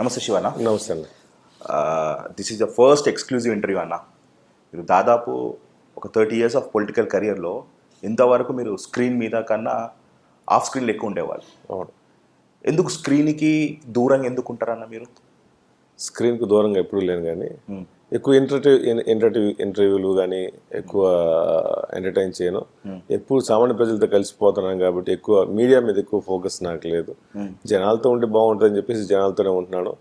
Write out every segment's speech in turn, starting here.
నమస్తే శివన్న. నమస్తే అన్న. This is the first exclusive interview అన్న. మీరు దాదాపు ఒక 30 years ఆఫ్ పొలిటికల్ కెరియర్లో ఇంతవరకు మీరు స్క్రీన్ మీద కన్నా ఆఫ్ స్క్రీన్లో ఎక్కువ ఉండేవాళ్ళు. అవును, ఎందుకు స్క్రీన్కి దూరంగా ఎందుకు ఉంటారన్న మీరు? స్క్రీన్కు దూరంగా ఎప్పుడూ లేను, కానీ ఎక్కువ ఇంటర్వ్యూలు కానీ ఎక్కువ ఎంటర్టైన్ చేయను. ఎప్పుడు సామాన్య ప్రజలతో కలిసిపోతున్నాను కాబట్టి ఎక్కువ మీడియా మీద ఎక్కువ ఫోకస్ నాకు లేదు. జనాలతో ఉంటే బాగుంటుందని చెప్పేసి జనాలతోనే ఉంటున్నాను.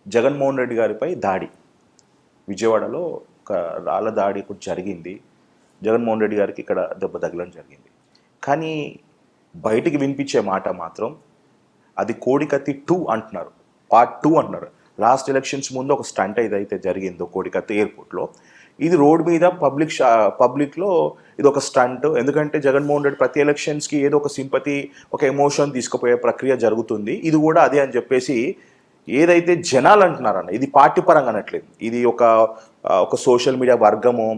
జగన్మోహన్ రెడ్డి గారిపై దాడి, విజయవాడలో ఒక రాళ్ళ దాడి ఇప్పుడు జరిగింది. జగన్మోహన్ రెడ్డి గారికి ఇక్కడ దెబ్బ తగలడం జరిగింది. కానీ బయటికి వినిపించే మాట మాత్రం అది కోడికత్తి 2 అంటున్నారు, పార్ట్ 2 అంటున్నారు. లాస్ట్ ఎలక్షన్స్ ముందు ఒక స్టంట్ ఏదైతే జరిగిందో కోడికత్తి ఎయిర్పోర్ట్లో, ఇది రోడ్ మీద పబ్లిక్లో ఇది ఒక స్టంట్. ఎందుకంటే జగన్మోహన్ రెడ్డి ప్రతి ఎలక్షన్స్కి ఏదో ఒక సింపతి, ఒక ఎమోషన్ తీసుకుపోయే ప్రక్రియ జరుగుతుంది. ఇది కూడా అదే అని చెప్పేసి ఏదైతే జనాలు అంటున్నారన్న, ఇది పార్టీ పరంగా అనట్లేదు, ఇది ఒక సోషల్ మీడియా వర్గమో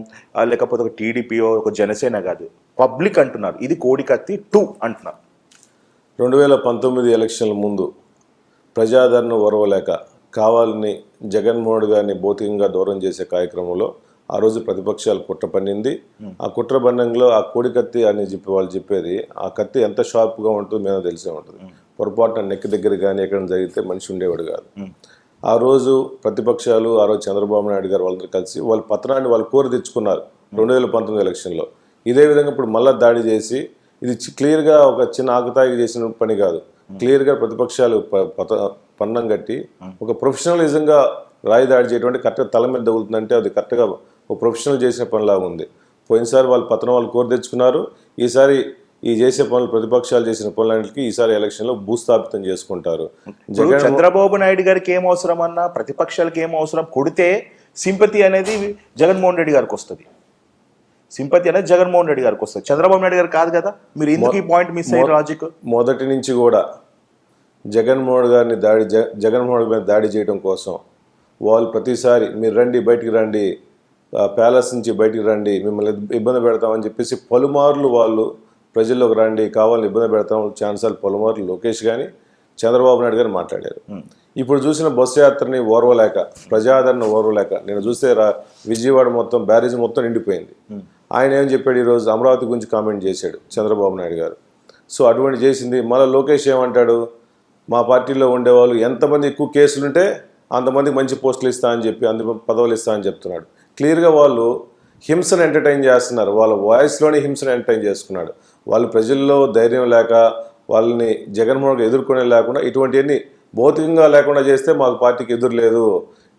లేకపోతే ఒక టీడీపీయో ఒక జనసేన కాదు, పబ్లిక్ అంటున్నారు ఇది కోడికత్తి 2 అంటున్నారు. 2019 ఎలక్షన్ల ముందు ప్రజాదరణ ఓర్వలేక కావాలని జగన్మోహన్ గారిని భౌతికంగా దూరం చేసే కార్యక్రమంలో ఆ రోజు ప్రతిపక్షాలు కుట్ర పన్నింది. ఆ కుట్ర బండంలో ఆ కోడికత్తి అని చెప్పి వాళ్ళు చెప్పేది, ఆ కత్తి ఎంత షార్ప్గా ఉంటుందో మేము తెలిసే ఉంటుంది. పొరపాటున నెక్కి దగ్గర కానీ ఎక్కడ జరిగితే మనిషి ఉండేవాడు కాదు. ఆ రోజు ప్రతిపక్షాలు, ఆ రోజు చంద్రబాబు నాయుడు గారు వాళ్ళందరూ కలిసి వాళ్ళ పత్రాన్ని వాళ్ళు కోరి తెచ్చుకున్నారు 2019 ఎలక్షన్లో. ఇదే విధంగా ఇప్పుడు మళ్ళా దాడి చేసి, ఇది క్లియర్గా ఒక చిన్న ఆకుతాయికి చేసిన పని కాదు. క్లియర్గా ప్రతిపక్షాలు పన్నం కట్టి ఒక ప్రొఫెషనలిజంగా రాయి దాడి చేయడం కరెక్ట్గా తల మీద తగులుతుందంటే అది కరెక్ట్గా ఒక ప్రొఫెషనల్ చేసిన పనిలాగా ఉంది. పోయినసారి వాళ్ళు పత్రం వాళ్ళు కోరి తెచ్చుకున్నారు. ఈసారి ఈ చేసే పనులు, ప్రతిపక్షాలు చేసిన పనులన్నింటికి ఈసారి ఎలక్షన్లో భూస్థాపితం చేసుకుంటారు. చంద్రబాబు నాయుడు గారికి ఏం అవసరం అన్నా, ప్రతిపక్షాలకి ఏం అవసరం? కొడితే సింపతి అనేది జగన్మోహన్ రెడ్డి గారికి వస్తుంది, సింపతి అనేది జగన్మోహన్ రెడ్డి గారికి వస్తుంది, చంద్రబాబు నాయుడు గారు కాదు కదా. మీరు ఎందుకు ఈ పాయింట్ మిస్ అయ్యే లాజిక్? మొదటి నుంచి కూడా జగన్మోహన్ గారిని జగన్మోహన్ మీద దాడి చేయడం కోసం వాళ్ళు ప్రతిసారి మీరు రండి, బయటికి రండి, ప్యాలెస్ నుంచి బయటికి రండి, మిమ్మల్ని ఇబ్బంది పెడతామని చెప్పేసి పలుమార్లు వాళ్ళు ప్రజల్లోకి రండి, కావాలని ఇబ్బంది పెడతాం ఛాన్సార్లు పలుమార్లు లోకేష్ కానీ చంద్రబాబు నాయుడు గారు మాట్లాడారు. ఇప్పుడు చూసిన బస్సు యాత్రని ఓర్వలేక, ప్రజాదరణ ఓర్వలేక, నేను చూస్తే విజయవాడ మొత్తం బ్యారేజ్ మొత్తం నిండిపోయింది. ఆయన ఏం చెప్పాడు, ఈరోజు అమరావతి గురించి కామెంట్ చేశాడు చంద్రబాబు నాయుడు గారు. సో అటువంటి చేసింది. మళ్ళీ లోకేష్ ఏమంటాడు, మా పార్టీలో ఉండేవాళ్ళు ఎంతమంది ఎక్కువ కేసులుంటే అంతమందికి మంచి పోస్టులు ఇస్తా అని చెప్పి, అంత పదవులు ఇస్తా అని చెప్తున్నాడు. క్లియర్గా వాళ్ళు హింసను ఎంటర్టైన్ చేస్తున్నారు, వాళ్ళ వాయిస్లోనే హింసను ఎంటర్టైన్ చేసుకున్నాడు. వాళ్ళు ప్రజల్లో ధైర్యం లేక, వాళ్ళని జగన్మోహన్ ఎదుర్కొనే లేకుండా, ఇటువంటివన్నీ భౌతికంగా లేకుండా చేస్తే మాకు పార్టీకి ఎదురు లేదు.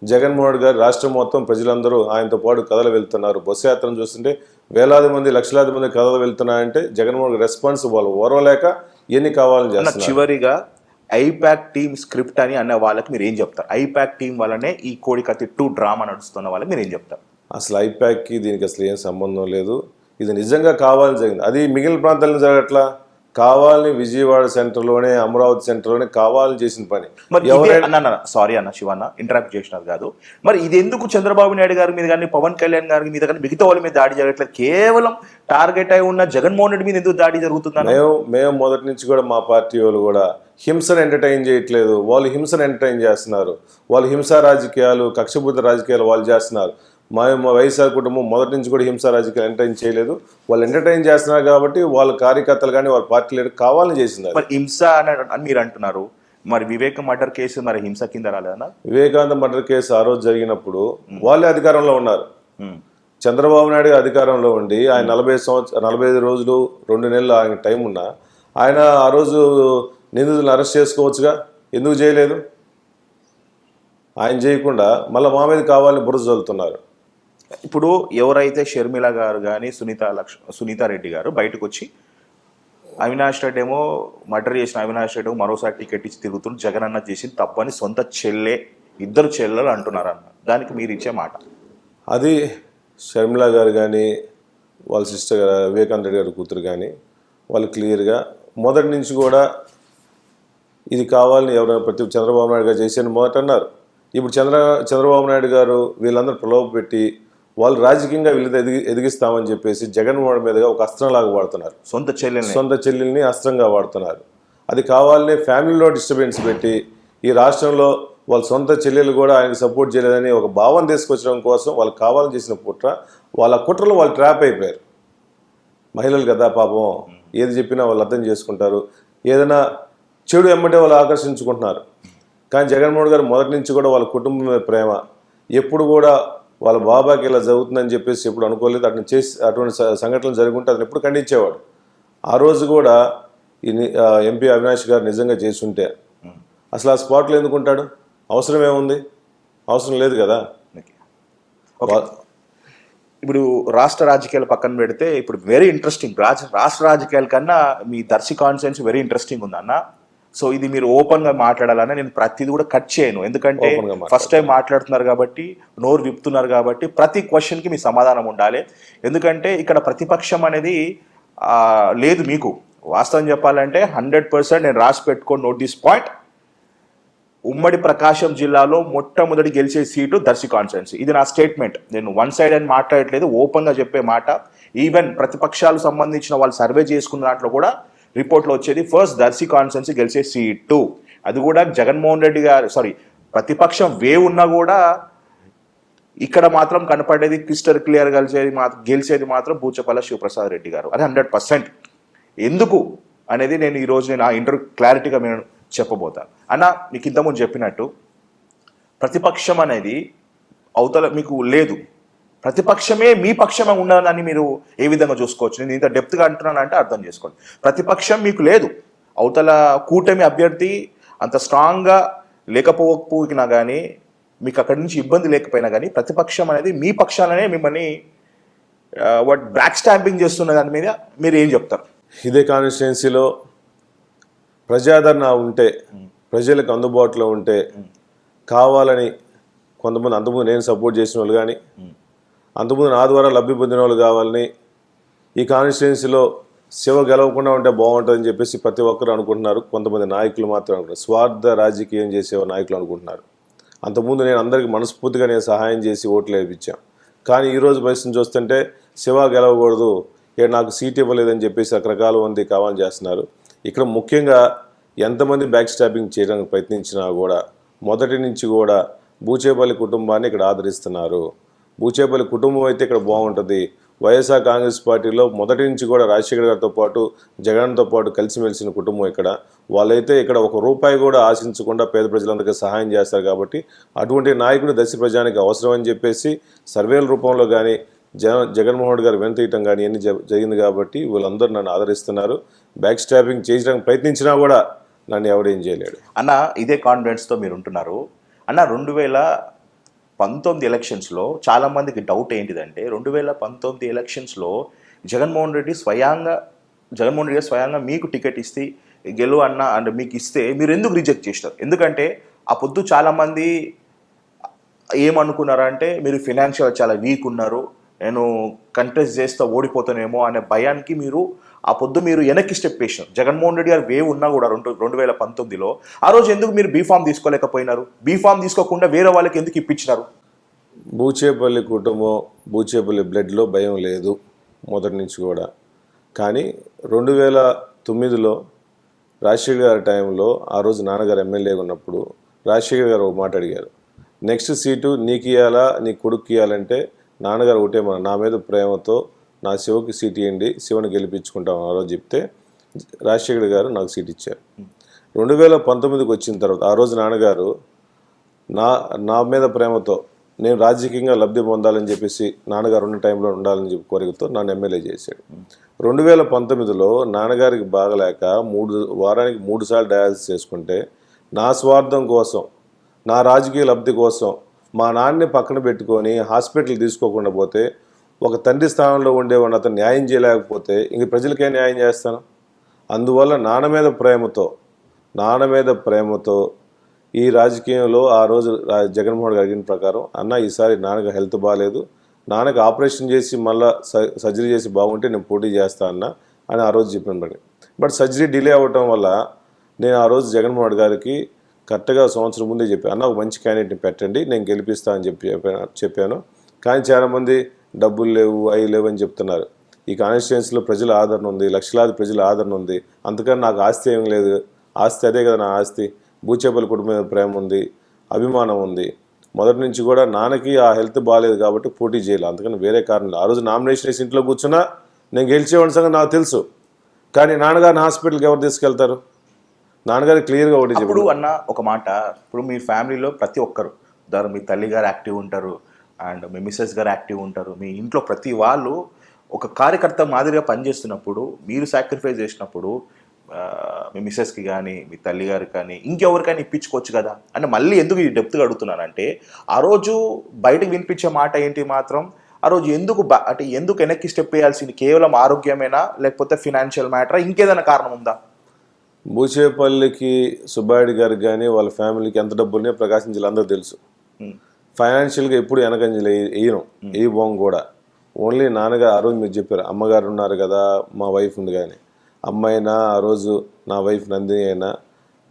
జగన్మోహన్ గారు రాష్ట్రం మొత్తం ప్రజలందరూ ఆయనతో పాటు కథలు వెళ్తున్నారు. బస్సు యాత్రను చూస్తుంటే వేలాది మంది, లక్షలాది మంది కథలు వెళ్తున్నాయంటే జగన్మోహన్ రెస్పాన్స్ వాళ్ళు ఓర్వలేక ఎన్ని కావాలని చేస్తున్నారు. చివరిగా ఐపాక్ టీమ్ స్క్రిప్ట్ అని అన్న వాళ్ళకి మీరు ఏం చెప్తారు? ఐపాక్ టీం వల్లనే ఈ కోడికత్తి 2 డ్రామా నడుస్తున్న వాళ్ళకి మీరు ఏం చెప్తారు? అసలు ఐపాక్కి దీనికి అసలు ఏం సంబంధం లేదు. ఇది నిజంగా కావాలని జరిగింది. అది మిగిలిన ప్రాంతాల్లో జరగట్లా, కావాలని విజయవాడ సెంటర్లోనే, అమరావతి సెంటర్లోనే కావాలని చేసిన పని. మరి సారీ అన్న, శివన్న ఇంటరాక్ట్ చేసినది కాదు, మరి ఇది ఎందుకు చంద్రబాబు నాయుడు గారి మీద కానీ, పవన్ కళ్యాణ్ గారి మీద కానీ, మిగతా వాళ్ళ మీద దాడి జరగట్లేదు, కేవలం టార్గెట్ అయి ఉన్న జగన్మోహన్ రెడ్డి మీద ఎందుకు దాడి జరుగుతుందని? మేము మొదటి నుంచి కూడా మా పార్టీ వాళ్ళు కూడా హింసను ఎంటర్టైన్ చేయట్లేదు, వాళ్ళు హింసను ఎంటర్టైన్ చేస్తున్నారు. వాళ్ళు హింసా రాజకీయాలు, కక్షపూరిత రాజకీయాలు వాళ్ళు చేస్తున్నారు. మా వైఎస్ఆర్ కుటుంబం మొదటి నుంచి కూడా హింసా రాజకీయాలు ఎంటర్టైన్ చేయలేదు. వాళ్ళు ఎంటర్టైన్ చేస్తున్నారు కాబట్టి వాళ్ళ కార్యకర్తలు కానీ వాళ్ళ పార్టీ లీడర్ కావాలని చేసింది. మరి హింస అని మీరు అంటున్నారు, మరి వివేక మర్డర్ కేసు మరి హింస కింద రాలేదన్నా? వివేకానంద మర్డర్ కేసు ఆ రోజు జరిగినప్పుడు వాళ్ళే అధికారంలో ఉన్నారు. చంద్రబాబు నాయుడు అధికారంలో ఉండి ఆయన 45 రోజులు 2 నెలలు ఆయన టైం ఉన్నా ఆయన ఆ రోజు నిందితులను అరెస్ట్ చేసుకోవచ్చుగా, ఎందుకు చేయలేదు? ఆయన చేయకుండా మళ్ళీ మా మీద కావాలని బురద చల్లుతున్నారు. ఇప్పుడు ఎవరైతే షర్మిల గారు కానీ, సునీతారెడ్డి గారు బయటకు వచ్చి అవినాష్ రెడ్డి ఏమో మర్డర్ చేసిన అవినాష్ రెడ్డి మరోసారి టికెట్ ఇచ్చి తిరుగుతున్న జగన్ అన్న చేసిన తప్పని సొంత ఇద్దరు చెల్లెలు అంటున్నారన్న, దానికి మీరు ఇచ్చే మాట? అది షర్మిల గారు కానీ వాళ్ళ సిస్టర్ గారు వివేకానంద రెడ్డి గారి కూతురు కానీ వాళ్ళు క్లియర్గా మొదటి నుంచి కూడా ఇది కావాలని ఎవరైనా చంద్రబాబు నాయుడు గారు చేసేది మొదట అన్నారు. ఇప్పుడు చంద్రబాబు నాయుడు గారు వీళ్ళందరూ ప్రలోభ పెట్టి వాళ్ళు రాజకీయంగా వీళ్ళతో ఎదిగిస్తామని చెప్పేసి జగన్మోహన్ మీదుగా ఒక అస్త్రంలాగా వాడుతున్నారు. సొంత చెల్లెల్ని అస్త్రంగా వాడుతున్నారు. అది కావాలనే ఫ్యామిలీలో డిస్టర్బెన్స్ పెట్టి ఈ రాష్ట్రంలో వాళ్ళ సొంత చెల్లెలు కూడా ఆయనకు సపోర్ట్ చేయలేదని ఒక భావన తీసుకొచ్చడం కోసం వాళ్ళు కావాలని చేసిన కుట్ర, వాళ్ళ కుట్రలో వాళ్ళు ట్రాప్ అయిపోయారు. మహిళలు కదా పాపం, ఏది చెప్పినా వాళ్ళు అర్థం చేసుకుంటారు, ఏదైనా చెడు ఎమ్మటే వాళ్ళు ఆకర్షించుకుంటున్నారు. కానీ జగన్మోహన్ గారు మొదటి నుంచి కూడా వాళ్ళ కుటుంబం మీద ప్రేమ, ఎప్పుడు కూడా వాళ్ళ బాబాకి ఇలా జరుగుతుందని చెప్పేసి ఎప్పుడు అనుకోలేదు. అటువంటి సంఘటనలు జరుగుంటే అతను ఎప్పుడు ఖండించేవాడు. ఆ రోజు కూడా ఈ ఎంపీ అవినాష్ గారు నిజంగా చేసుంటే అసలు ఆ స్పాట్లో ఎందుకు ఉంటాడు? అవసరం ఏముంది? అవసరం లేదు కదా. ఇప్పుడు రాష్ట్ర రాజకీయాలు పక్కన పెడితే ఇప్పుడు వెరీ ఇంట్రెస్టింగ్ రాష్ట్ర రాజకీయాల కన్నా మీ దర్శి కాన్ఫరెన్స్ వెరీ ఇంట్రెస్టింగ్ ఉందన్న. సో ఇది మీరు ఓపెన్గా మాట్లాడాలని నేను ప్రతిదీ కూడా కట్ చేయను, ఎందుకంటే ఫస్ట్ టైం మాట్లాడుతున్నారు కాబట్టి, నోరు విప్పుతున్నారు కాబట్టి ప్రతి క్వశ్చన్కి మీ సమాధానం ఉండాలి. ఎందుకంటే ఇక్కడ ప్రతిపక్షం అనేది లేదు మీకు. వాస్తవం చెప్పాలంటే 100% నేను రాసి పెట్టుకొని నోట్ దిస్ పాయింట్, ఉమ్మడి ప్రకాశం జిల్లాలో మొట్టమొదటి గెలిచే సీటు దర్శి కాన్స్టిట్యున్సీ. ఇది నా స్టేట్మెంట్, నేను వన్ సైడ్ అని మాట్లాడట్లేదు, ఓపెన్గా చెప్పే మాట. ఈవెన్ ప్రతిపక్షాలకు సంబంధించిన వాళ్ళు సర్వే చేసుకున్న దాంట్లో కూడా రిపోర్ట్లో వచ్చేది ఫస్ట్ దర్శి కాన్స్టిట్యున్సీ గెలిచే సీటు. అది కూడా జగన్మోహన్ రెడ్డి గారు ప్రతిపక్షం ఉన్నా కూడా ఇక్కడ మాత్రం కనపడేది క్రిస్టల్ క్లియర్ గెలిచేది మాత్రం బూచపల్లి శివప్రసాద్ రెడ్డి గారు. అది 100%. ఎందుకు అనేది నేను ఆ ఇంటర్వ్యూ క్లారిటీగా నేను చెప్పబోతాను అన్న. మీకు ఇంతకుముందు చెప్పినట్టు ప్రతిపక్షం అనేది అవతల మీకు లేదు, ప్రతిపక్షమే మీ పక్షమే ఉన్నదని మీరు ఏ విధంగా చూసుకోవచ్చు? నేను ఇంత డెప్త్గా అంటున్నానంటే అర్థం చేసుకోండి. ప్రతిపక్షం మీకు లేదు, అవతల కూటమి అభ్యర్థి అంత స్ట్రాంగ్గా లేకపోయినా కానీ, మీకు అక్కడి నుంచి ఇబ్బంది లేకపోయినా కానీ, ప్రతిపక్షం అనేది మీ పక్షాలనే మిమ్మల్ని బ్యాక్ స్టాంపింగ్ చేస్తున్న దాని మీద మీరు ఏం చెప్తారు? ఇదే కాన్స్టిట్యున్సీలో ప్రజాదరణ ఉంటే, ప్రజలకు అందుబాటులో ఉంటే, కావాలని కొంతమంది అంతకుముందు నేను సపోర్ట్ చేసిన వాళ్ళు కానీ, అంతకుముందు నా ద్వారా లబ్ధి పొందిన వాళ్ళు కావాలని, ఈ కాన్స్టిట్యున్సీలో శివ గెలవకుండా ఉంటే బాగుంటుందని చెప్పేసి ప్రతి ఒక్కరు అనుకుంటున్నారు. కొంతమంది నాయకులు మాత్రం అనుకుంటారు, స్వార్థ రాజకీయం చేసే నాయకులు అనుకుంటున్నారు. అంతకుముందు నేను అందరికీ మనస్ఫూర్తిగా నేను సహాయం చేసి ఓట్లు వేయించాను. కానీ ఈరోజు పరిస్థితిని చూస్తుంటే శివ గెలవకూడదు, నాకు సీట్ ఇవ్వలేదని చెప్పేసి రకరకాల మంది కావాలని చేస్తున్నారు. ఇక్కడ ముఖ్యంగా ఎంతమంది బ్యాక్ స్టాపింగ్ చేయడానికి ప్రయత్నించినా కూడా మొదటి నుంచి కూడా బూచేపల్లి కుటుంబాన్ని ఇక్కడ ఆదరిస్తున్నారు. బూచేపల్లి కుటుంబం అయితే ఇక్కడ బాగుంటుంది. వైఎస్ఆర్ కాంగ్రెస్ పార్టీలో మొదటి నుంచి కూడా రాజశేఖర్ గారితో పాటు జగన్తో పాటు కలిసిమెలిసిన కుటుంబం ఇక్కడ. వాళ్ళైతే ఇక్కడ ఒక రూపాయి కూడా ఆశించకుండా పేద ప్రజలందరికీ సహాయం చేస్తారు. కాబట్టి అటువంటి నాయకుడు దర్శి ప్రజానికి అవసరం అని చెప్పేసి సర్వేల రూపంలో కానీ జగన్మోహన్ గారు వెనుతీయటం కానీ అన్ని జరిగింది. కాబట్టి వీళ్ళందరూ నన్ను ఆదరిస్తున్నారు. బ్యాక్ స్టాపింగ్ చేయడానికి ప్రయత్నించినా కూడా నన్ను ఎవడేం చేయలేడు అన్న. ఇదే కాన్ఫిడెన్స్తో మీరు ఉంటున్నారు అన్న. 2019 ఎలక్షన్స్లో చాలామందికి డౌట్ ఏంటిదంటే, 2019 ఎలక్షన్స్లో జగన్మోహన్ రెడ్డి స్వయంగా మీకు టికెట్ ఇస్తే గెలువు అన్న అండ్ మీకు ఇస్తే మీరు ఎందుకు రిజెక్ట్ చేసినారు? ఎందుకంటే ఆ పొద్దు చాలామంది ఏమనుకున్నారంటే, మీరు ఫినాన్షియల్ చాలా వీక్ ఉన్నారు, నేను కంటెస్ట్ చేస్తే ఓడిపోతానేమో అనే భయానికి మీరు ఆ పొద్దు మీరు వెనక్కి స్టెప్ వేసినారు. జగన్మోహన్ రెడ్డి గారు ఉన్నా కూడా 2019లో ఆ రోజు ఎందుకు మీరు బీఫామ్ తీసుకోలేకపోయినారు? బీఫామ్ తీసుకోకుండా వేరే వాళ్ళకి ఎందుకు ఇప్పించినారు? బూచేపల్లి కుటుంబం, బూచేపల్లి బ్లడ్లో భయం లేదు మొదటి నుంచి కూడా. కానీ 2009లో రాజశేఖర్ గారి టైంలో ఆ రోజు నాన్నగారు ఎమ్మెల్యేగా ఉన్నప్పుడు రాజశేఖర్ గారు ఒక మాట అడిగారు, నెక్స్ట్ సీటు నీకు ఇవ్వాలా నీ కొడుకు ఇవ్వాలంటే నాన్నగారు ఒకటే నా మీద ప్రేమతో నా శివకి సీట్ ఇవ్వండి, శివని గెలిపించుకుంటాం ఆ రోజు చెప్తే రాజశేఖర్ గారు నాకు సీట్ ఇచ్చారు. 2019కి వచ్చిన తర్వాత ఆ రోజు నాన్నగారు నా మీద ప్రేమతో నేను రాజకీయంగా లబ్ధి పొందాలని చెప్పేసి నాన్నగారు ఉన్న టైంలో ఉండాలని చెప్పి కోరికతో నన్ను ఎమ్మెల్యే చేశాడు. 2019లో నాన్నగారికి బాగలేక వారానికి 3 సార్లు డయాలసిస్ చేసుకుంటే నా స్వార్థం కోసం, నా రాజకీయ లబ్ధి కోసం మా నాన్నని పక్కన పెట్టుకొని హాస్పిటల్ తీసుకోకుండా పోతే, ఒక తండ్రి స్థానంలో ఉండేవాడిని అతను న్యాయం చేయలేకపోతే ఇంక ప్రజలకే న్యాయం చేస్తాను. అందువల్ల నాన్న మీద ప్రేమతో ఈ రాజకీయంలో ఆ రోజు జగన్మోహన్ గారు అడిగిన ప్రకారం, అన్న ఈసారి నాన్నకు హెల్త్ బాగాలేదు, నాన్నకు ఆపరేషన్ చేసి మళ్ళీ సర్జరీ చేసి బాగుంటే నేను పోటీ చేస్తా అని ఆ రోజు చెప్పిన. బట్ సర్జరీ డిలే అవ్వటం వల్ల నేను ఆ రోజు జగన్మోహన్ గారికి కరెక్ట్గా సంవత్సరం ముందే చెప్పాను, అన్న ఒక మంచి క్యాండిడేట్ని పెట్టండి నేను గెలిపిస్తా అని చెప్పాను. కానీ చాలామంది డబ్బులు లేవు అవి లేవు అని చెప్తున్నారు. ఈ కాన్స్టిట్యున్సీలో ప్రజల ఆదరణ ఉంది, లక్షలాది ప్రజల ఆదరణ ఉంది. అందుకని నాకు ఆస్తి ఏం లేదు, ఆస్తి అదే కదా నా ఆస్తి. బూచేపల్లి కుటుంబం మీద ప్రేమ ఉంది, అభిమానం ఉంది. మొదటి నుంచి కూడా నాన్నకి ఆ హెల్త్ బాగాలేదు కాబట్టి పోటీ చేయాలి, అందుకని వేరే కారణం లేదు. ఆ రోజు నామినేషన్ వేసి ఇంట్లో కూర్చున్నా నేను గెలిచేవాడి సంగతి నాకు తెలుసు. కానీ నాన్నగారిని హాస్పిటల్కి ఎవరు తీసుకెళ్తారు? నాన్నగారు క్లియర్గా ఒకటి అప్పుడు చెప్పారు. అన్న ఒక మాట, ఇప్పుడు మీ ఫ్యామిలీలో ప్రతి ఒక్కరు దాని మీ తల్లి గారు యాక్టివ్ ఉంటారు అండ్ మీ మిస్సెస్ గారు యాక్టివ్ ఉంటారు, మీ ఇంట్లో ప్రతి వాళ్ళు ఒక కార్యకర్త మాదిరిగా పనిచేస్తున్నప్పుడు మీరు సాక్రిఫైస్ చేసినప్పుడు మీ మిస్సెస్కి కానీ మీ తల్లి గారికి కానీ ఇంకెవరికైనా ఇప్పించుకోవచ్చు కదా అంటే మళ్ళీ ఎందుకు ఈ డెప్త్గా అడుగుతున్నానంటే ఆ రోజు బయటకు వినిపించే మాట ఏంటి మాత్రం ఆ రోజు ఎందుకు అంటే ఎందుకు వెనక్కి స్టెప్ వేయాల్సింది, కేవలం ఆరోగ్యమేనా లేకపోతే ఫినాన్షియల్ మ్యాటరా ఇంకేదైనా కారణం ఉందా? బూచేపల్లికి సుబ్బారెడ్డి గారికి కానీ వాళ్ళ ఫ్యామిలీకి ఎంత డబ్బు ఉన్నాయో ప్రకాశం జిల్లా అందరూ తెలుసు. ఫైనాన్షియల్గా ఎప్పుడు వెనకంజలు వేయను, ఏ బాగు కూడా. ఓన్లీ నాన్నగారు ఆ రోజు మీరు చెప్పారు అమ్మగారు ఉన్నారు కదా, మా వైఫ్ ఉంది కానీ అమ్మైనా ఆ రోజు నా వైఫ్ నందిని అయినా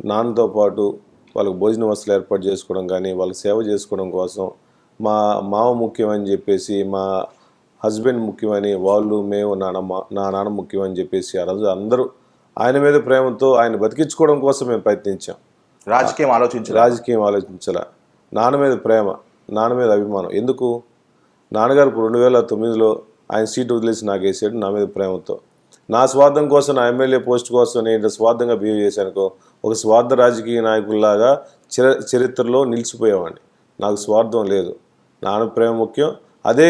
నాన్నతో పాటు వాళ్ళకి భోజన వసతులు ఏర్పాటు చేసుకోవడం కానీ వాళ్ళకి సేవ చేసుకోవడం కోసం మా మావ ముఖ్యమని చెప్పేసి మా హస్బెండ్ ముఖ్యమని వాళ్ళు మేము నా నాన్న ముఖ్యమని చెప్పేసి ఆ రోజు అందరూ ఆయన మీద ప్రేమతో ఆయన బతికించుకోవడం కోసం మేము ప్రయత్నించాం. రాజకీయం ఆలోచించాల. నాన్న మీద ప్రేమ, నాన్న మీద అభిమానం. ఎందుకు? నాన్నగారు 2009లో ఆయన సీటు వదిలేసి నాకు వేసాడు నా మీద ప్రేమతో. నా స్వార్థం కోసం నా ఎమ్మెల్యే పోస్ట్ కోసం నేను స్వార్థంగా బిహేవ్ చేశానుకో ఒక స్వార్థ రాజకీయ నాయకుల్లాగా చరిత్రలో నిలిచిపోయేవాడిని. నాకు స్వార్థం లేదు, నాన్న ప్రేమ ముఖ్యం. అదే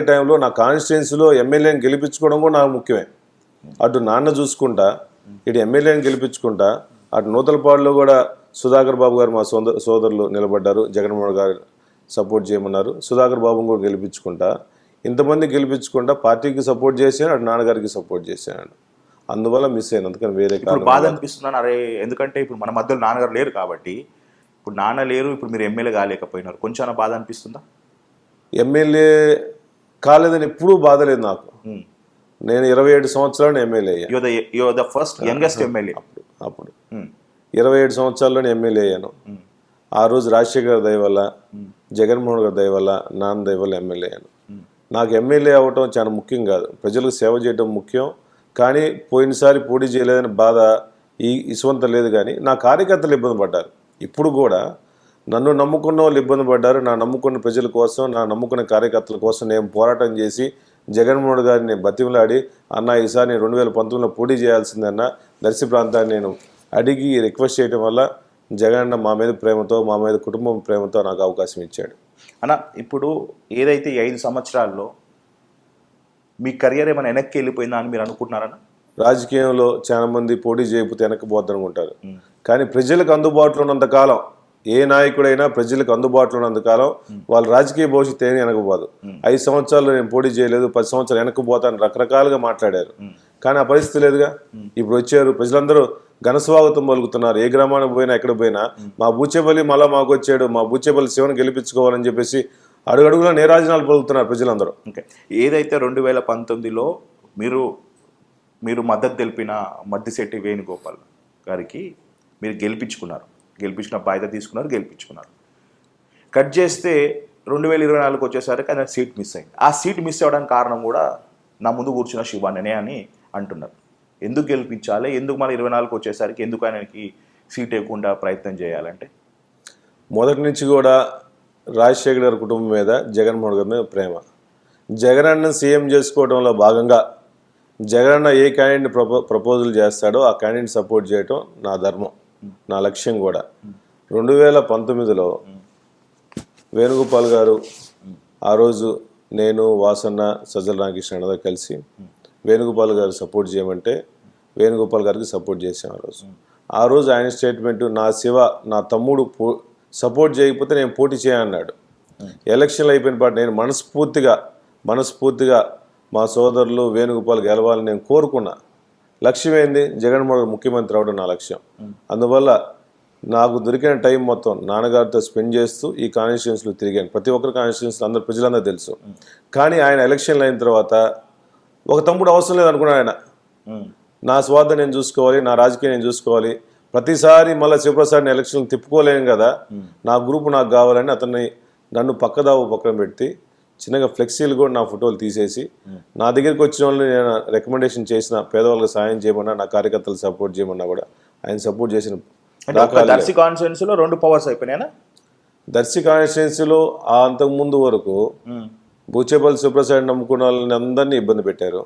టైంలో నా కాన్స్టిట్యున్సీలో ఎమ్మెల్యేని గెలిపించుకోవడం కూడా నాకు ముఖ్యమే. అటు నాన్న చూసుకుంటా, ఇటు ఎమ్మెల్యేని గెలిపించుకుంటా, అటు నూతలపాడులో కూడా సుధాకర్ బాబు గారు మా సోదరులు నిలబడ్డారు, జగన్మోహన్ గారు సపోర్ట్ చేయమన్నారు, సుధాకర్ బాబుని కూడా గెలిపించుకుంటా, ఇంతమంది గెలిపించుకుంటా పార్టీకి సపోర్ట్ చేశాను, అటు నాన్నగారికి సపోర్ట్ చేశాను. అందువల్ల మిస్ అయ్యాను, అందుకని వేరే ఇప్పుడు బాధ అనిపిస్తున్నాను. అరే ఎందుకంటే ఇప్పుడు మన మధ్యలో నాన్నగారు లేరు కాబట్టి, ఇప్పుడు నాన్న లేరు, ఇప్పుడు మీరు ఎమ్మెల్యే కాలేకపోయినారు, కొంచెం బాధ అనిపిస్తుందా? ఎమ్మెల్యే కాలేదని ఎప్పుడూ బాధ లేదు నాకు. నేను 27 సంవత్సరాలు ఎమ్మెల్యే అయ్యాను. ద ఫస్ట్ యంగెస్ట్ ఎమ్మెల్యే అప్పుడు 27 సంవత్సరాల్లోనే ఎమ్మెల్యే అయ్యాను. ఆ రోజు రాజశేఖర్ గారి దయ వల్ల, జగన్మోహన్ గారి దయ వల్ల, నాన్న దయ వల్ల ఎమ్మెల్యే అయ్యాను. నాకు ఎమ్మెల్యే అవ్వటం చాలా ముఖ్యం కాదు, ప్రజలకు సేవ చేయడం ముఖ్యం. కానీ పోయినసారి పోటీ చేయలేదని బాధ ఇసువంత లేదు. కానీ నా కార్యకర్తలు ఇబ్బంది పడ్డారు. ఇప్పుడు కూడా నన్ను నమ్ముకున్న వాళ్ళు ఇబ్బంది పడ్డారు. నా నమ్ముకున్న ప్రజల కోసం, నా నమ్ముకున్న కార్యకర్తల కోసం నేను పోరాటం చేసి జగన్మోహన్ గారిని బతిమలాడి అన్న ఈసారి నేను 2019లో పోటీ చేయాల్సిందన్న దర్శి ప్రాంతాన్ని నేను అడిగి రిక్వెస్ట్ చేయడం వల్ల జగన్ మా మీద ప్రేమతో, మా మీద కుటుంబం ప్రేమతో నాకు అవకాశం ఇచ్చాడు. అన్న ఇప్పుడు ఏదైతే 5 సంవత్సరాల్లో మీ కెరియర్ ఏమైనా వెనక్కి వెళ్ళిపోయిందా అని మీరు అనుకుంటున్నారన్న? రాజకీయంలో చాలా మంది పోటీ చేయకపోతే వెనక్కిపోద్ది అనుకుంటారు. కానీ ప్రజలకు అందుబాటులో ఉన్నంతకాలం, ఏ నాయకుడైనా ప్రజలకు అందుబాటులో ఉన్నంతకాలం వాళ్ళ రాజకీయ భవిష్యత్తు ఏమీ వెనకపోదు. 5 సంవత్సరాలు నేను పోటీ చేయలేదు, 10 సంవత్సరాలు వెనక్కిపోతాను రకరకాలుగా మాట్లాడారు. కానీ ఆ పరిస్థితి లేదుగా. ఇప్పుడు వచ్చారు, ప్రజలందరూ ఘనస్వాగతం పలుకుతున్నారు. ఏ గ్రామానికి పోయినా ఎక్కడ పోయినా మా బూచేపల్లి మళ్ళీ మాకు వచ్చాడు, మా బూచేపల్లి శివను గెలిపించుకోవాలని చెప్పేసి అడుగడుగునా నీరాజనాలు పలుకుతున్నారు ప్రజలందరూ. ఓకే, ఏదైతే 2019లో మీరు మద్దతు తెలిపిన మద్దిశెట్టి వేణుగోపాల్ గారికి మీరు గెలిపించిన బాధ్యత తీసుకున్నారు, గెలిపించుకున్నారు. కట్ చేస్తే 2024 వచ్చేసరికి ఆయన సీట్ మిస్ అయింది. ఆ సీట్ మిస్ అవ్వడానికి కారణం కూడా నా ముందు కూర్చున్న శివాన్ననే అని అంటున్నారు. ఎందుకు గెలిపించాలి, ఎందుకు మళ్ళీ 24 వచ్చేసరికి ఎందుకు ఆయనకి సీట్ ఇవ్వకుండా ప్రయత్నం చేయాలంటే? మొదటి నుంచి కూడా రాజశేఖర్ గారి కుటుంబం మీద, జగన్మోహన్ గారి మీద ప్రేమ. జగనన్న సీఎం చేసుకోవడంలో భాగంగా జగనన్న ఏ క్యాండిడేట్ని ప్రపోజల్ చేస్తాడో ఆ క్యాండిడేట్ సపోర్ట్ చేయటం నా ధర్మం, నా లక్ష్యం కూడా. 2019లో వేణుగోపాల్ గారు ఆ రోజు నేను, వాసన్న, సజ్జల రామకృష్ణ కలిసి వేణుగోపాల్ గారు సపోర్ట్ చేయమంటే వేణుగోపాల్ గారికి సపోర్ట్ చేసాం. ఆ రోజు ఆయన స్టేట్మెంట్, నా తమ్ముడు సపోర్ట్ చేయకపోతే నేను పోటీ చేయన్నాడు. ఎలక్షన్లు అయిపోయిన పాటు నేను మనస్ఫూర్తిగా మా సోదరులు వేణుగోపాల్ గెలవాలని నేను కోరుకున్నా. లక్ష్యం ఏంది? జగన్మోహన్ ముఖ్యమంత్రి అవడం నా లక్ష్యం. అందువల్ల నాకు దొరికిన టైం మొత్తం నాన్నగారితో స్పెండ్ చేస్తూ ఈ కాన్స్టిట్యున్సీలో తిరిగాను. ప్రతి ఒక్కరి కాన్స్టిట్యున్సీలో ప్రజలందరూ తెలుసు. కానీ ఆయన ఎలక్షన్లు అయిన తర్వాత ఒక తమ్ముడు అవసరం లేదనుకున్నాడు ఆయన. నా స్వార్థం నేను చూసుకోవాలి, నా రాజకీయం నేను చూసుకోవాలి, ప్రతిసారి మళ్ళీ శివప్రసాద్ని ఎలక్షన్లు తిప్పుకోలేను కదా, నా గ్రూపు నాకు కావాలని నన్ను పక్కన పెట్టి చిన్నగా ఫ్లెక్సీలు కూడా నా ఫోటోలు తీసేసి నా దగ్గరికి వచ్చిన వాళ్ళని నేను రికమెండేషన్ చేసిన, పేదవాళ్ళకి సాయం చేయమన్నా, నా కార్యకర్తలు సపోర్ట్ చేయమన్నా కూడా ఆయన సపోర్ట్ చేసిన. దర్శి కాన్స్టిట్యున్సీలో 2 పవర్స్ అయిపోయినాయనా? దర్శి కాన్స్టిట్యున్సీలో ఆ అంతకుముందు వరకు బూచేపల్లి సుప్రసాద్ నమ్ముకున్న వాళ్ళని అందరినీ ఇబ్బంది పెట్టారు.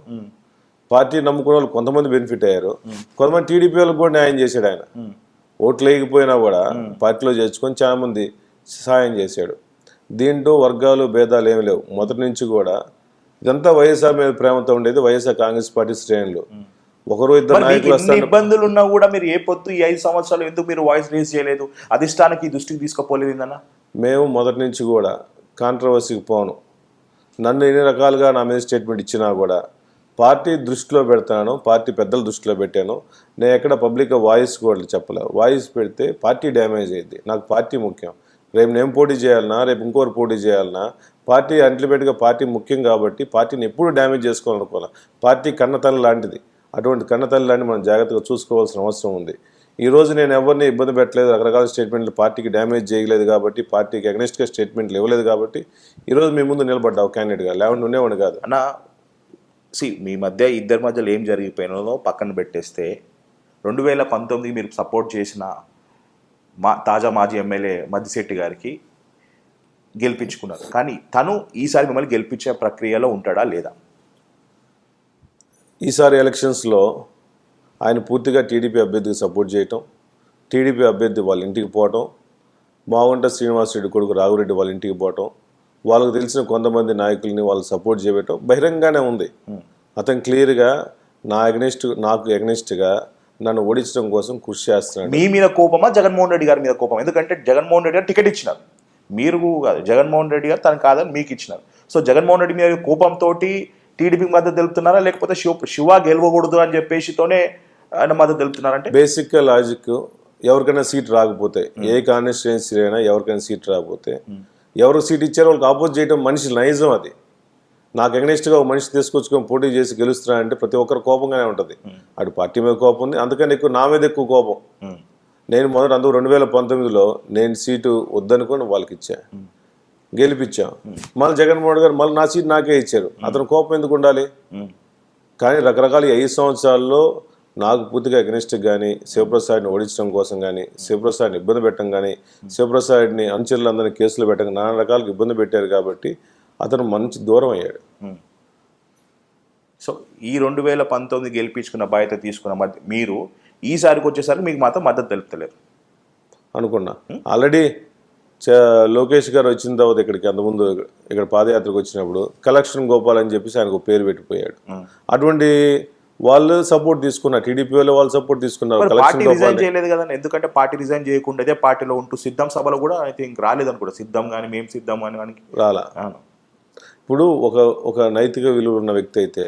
పార్టీ నమ్ముకున్న వాళ్ళు కొంతమంది బెనిఫిట్ అయ్యారు, కొంతమంది టీడీపీ వాళ్ళకి కూడా న్యాయం చేశాడు ఆయన. ఓట్లు వేయకపోయినా కూడా పార్టీలో చేర్చుకొని చాలా మంది సహాయం చేశాడు. దీంట్లో వర్గాలు భేదాలు ఏమి లేవు. మొదటి నుంచి కూడా ఇదంతా వైఎస్ఆర్ మీద ప్రేమతో ఉండేది వైఎస్ఆర్ కాంగ్రెస్ పార్టీ శ్రేణులు. ఒకరు ఇద్దరు మరి మీకు నాయకులు ఎన్ని వస్తారు. ఇబ్బందులు ఉన్నా కూడా మీరు ఏ పొత్తు ఈ 5 సంవత్సరాలు ఎందుకు మీరు వాయిస్ రేజ్ చేయలేదు, అధిష్టానికి ఈ దృష్టికి తీసుకుపోలేదు ఏందన్నా? మేము మొదటి నుంచి కూడా కాంట్రవర్సీకి పోను. నన్ను ఎన్ని రకాలుగా నా మీద స్టేట్మెంట్ ఇచ్చినా కూడా పార్టీ దృష్టిలో పెడతాను, పార్టీ పెద్దల దృష్టిలో పెట్టాను. నేను ఎక్కడ పబ్లిక్గా వాయిస్ కూడా చెప్పలే. వాయిస్ పెడితే పార్టీ డ్యామేజ్ అయ్యింది. నాకు పార్టీ ముఖ్యం. రేపు నేను పోటీ చేయాలన్నా, రేపు ఇంకోరు పోటీ చేయాలన్నా పార్టీ అల్టిమేట్గా పార్టీ ముఖ్యం కాబట్టి పార్టీని ఎప్పుడు డ్యామేజ్ చేసుకోవాలనుకోవాలి. పార్టీ కన్నతల్లి లాంటిది. అటువంటి కన్నతల్లి లాంటి మనం జాగ్రత్తగా చూసుకోవాల్సిన అవసరం ఉంది. ఈరోజు నేను ఎవరిని ఇబ్బంది పెట్టలేదు, రకరకాల స్టేట్మెంట్లు పార్టీకి డ్యామేజ్ చేయలేదు కాబట్టి, పార్టీకి అగ్నెస్ట్గా స్టేట్మెంట్లు ఇవ్వలేదు కాబట్టి ఈరోజు మీ ముందు నిలబడ్డావు క్యాండిడేట్గా, లేకుండా ఉండేవాడిని కాదు. అన్న మీ మధ్య ఇద్దరి మధ్యలో ఏం జరిగిపోయినో పక్కన పెట్టేస్తే 2019 మీరు సపోర్ట్ చేసిన తాజా మాజీ ఎమ్మెల్యే మద్దిశెట్టి గారికి గెలిపించుకున్నారు, కానీ తను ఈసారి మిమ్మల్ని గెలిపించే ప్రక్రియలో ఉంటాడా లేదా? ఈసారి ఎలక్షన్స్లో ఆయన పూర్తిగా టీడీపీ అభ్యర్థికి సపోర్ట్ చేయటం, టీడీపీ అభ్యర్థి వాళ్ళ ఇంటికి పోవటం, మాగుంట శ్రీనివాసరెడ్డి కొడుకు రాఘురెడ్డి వాళ్ళ ఇంటికి పోవటం, వాళ్ళకు తెలిసిన కొంతమంది నాయకుల్ని వాళ్ళు సపోర్ట్ చేయటం బహిరంగానే ఉంది. అతను క్లియర్గా నాకు ఎగ్నెస్ట్గా నన్ను ఓడించడం కోసం కృషి చేస్తున్నాడు. మీ మీద కోపమా జగన్మోహన్ రెడ్డి గారి మీద కోపం? ఎందుకంటే జగన్మోహన్ రెడ్డి గారు టికెట్ ఇచ్చినారు, మీరు కాదు, జగన్మోహన్ రెడ్డి గారు తను కాదని మీకు ఇచ్చినారు. సో జగన్మోహన్ రెడ్డి మీద కోపంతో టీడీపీకి మద్దతు తెలుపుతున్నారా, లేకపోతే శివ గెలవకూడదు అని చెప్పేసితోనే ఆయన మద్దతు తెలుపుతున్నారంటే? బేసిక్గా లాజిక్, ఎవరికైనా సీట్ రాకపోతే, ఏ కాన్స్టిట్యుయెన్సీ అయినా ఎవరికైనా సీట్ రాకపోతే ఎవరికి సీట్ ఇచ్చారో వాళ్ళకి ఆపోజ్ చేయడం మనిషి నైజం. అది నాకు అగెనిస్ట్గా ఒక మనిషి తీసుకొచ్చుకొని పోటీ చేసి గెలుస్తున్నాడంటే ప్రతి ఒక్కరు కోపంగానే ఉంటుంది. అటు పార్టీ మీద కోపం ఉంది, అందుకని నా మీద ఎక్కువ కోపం. నేను మొదట అందుకు 2019లో నేను సీటు వద్దనుకొని వాళ్ళకి ఇచ్చా, గెలిపించాం. మళ్ళీ జగన్మోహన్ గారు మళ్ళీ నా సీట్ నాకే ఇచ్చారు. అతను కోపం ఎందుకు ఉండాలి? కానీ రకరకాల 5 సంవత్సరాల్లో నాకు పూర్తిగా అగ్నెస్ట్గా కానీ, శివప్రసాద్ని ఓడించడం కోసం కానీ, శివప్రసాద్ని ఇబ్బంది పెట్టడం కానీ, శివప్రసాద్ని అనుచరులందరినీ కేసులు పెట్టడం, నానా రకాలకు ఇబ్బంది పెట్టారు కాబట్టి అతను మంచి దూరం అయ్యాడు. సో ఈ 2019 గెలిపించుకున్న బాధ్యత తీసుకున్న మీరు ఈసారికి వచ్చేసరికి మీకు మాత్రం మద్దతు తెలుపుతలేరు అనుకున్నా. ఆల్రెడీ లోకేష్ గారు వచ్చిన తర్వాత ఇక్కడికి అంతకుముందు ఇక్కడ పాదయాత్రకు వచ్చినప్పుడు కలెక్షన్ గోపాల్ అని చెప్పేసి ఆయనకు పేరు పెట్టిపోయాడు. అటువంటి వాళ్ళు సపోర్ట్ తీసుకున్నారు, టీడీపీ వాళ్ళు సపోర్ట్ తీసుకున్నారు. పార్టీ రిజైన్ చేయలేదు కదా, ఎందుకంటే పార్టీ రిజైన్ చేయకుండా అదే పార్టీలో ఉంటూ సిద్ధం సభలో కూడా ఐ థింక్ రాలేదు అనుకుంటా. సిద్ధం కానీ మేము సిద్ధం కానీ రాలా. ఇప్పుడు ఒక నైతిక విలువ ఉన్న వ్యక్తి అయితే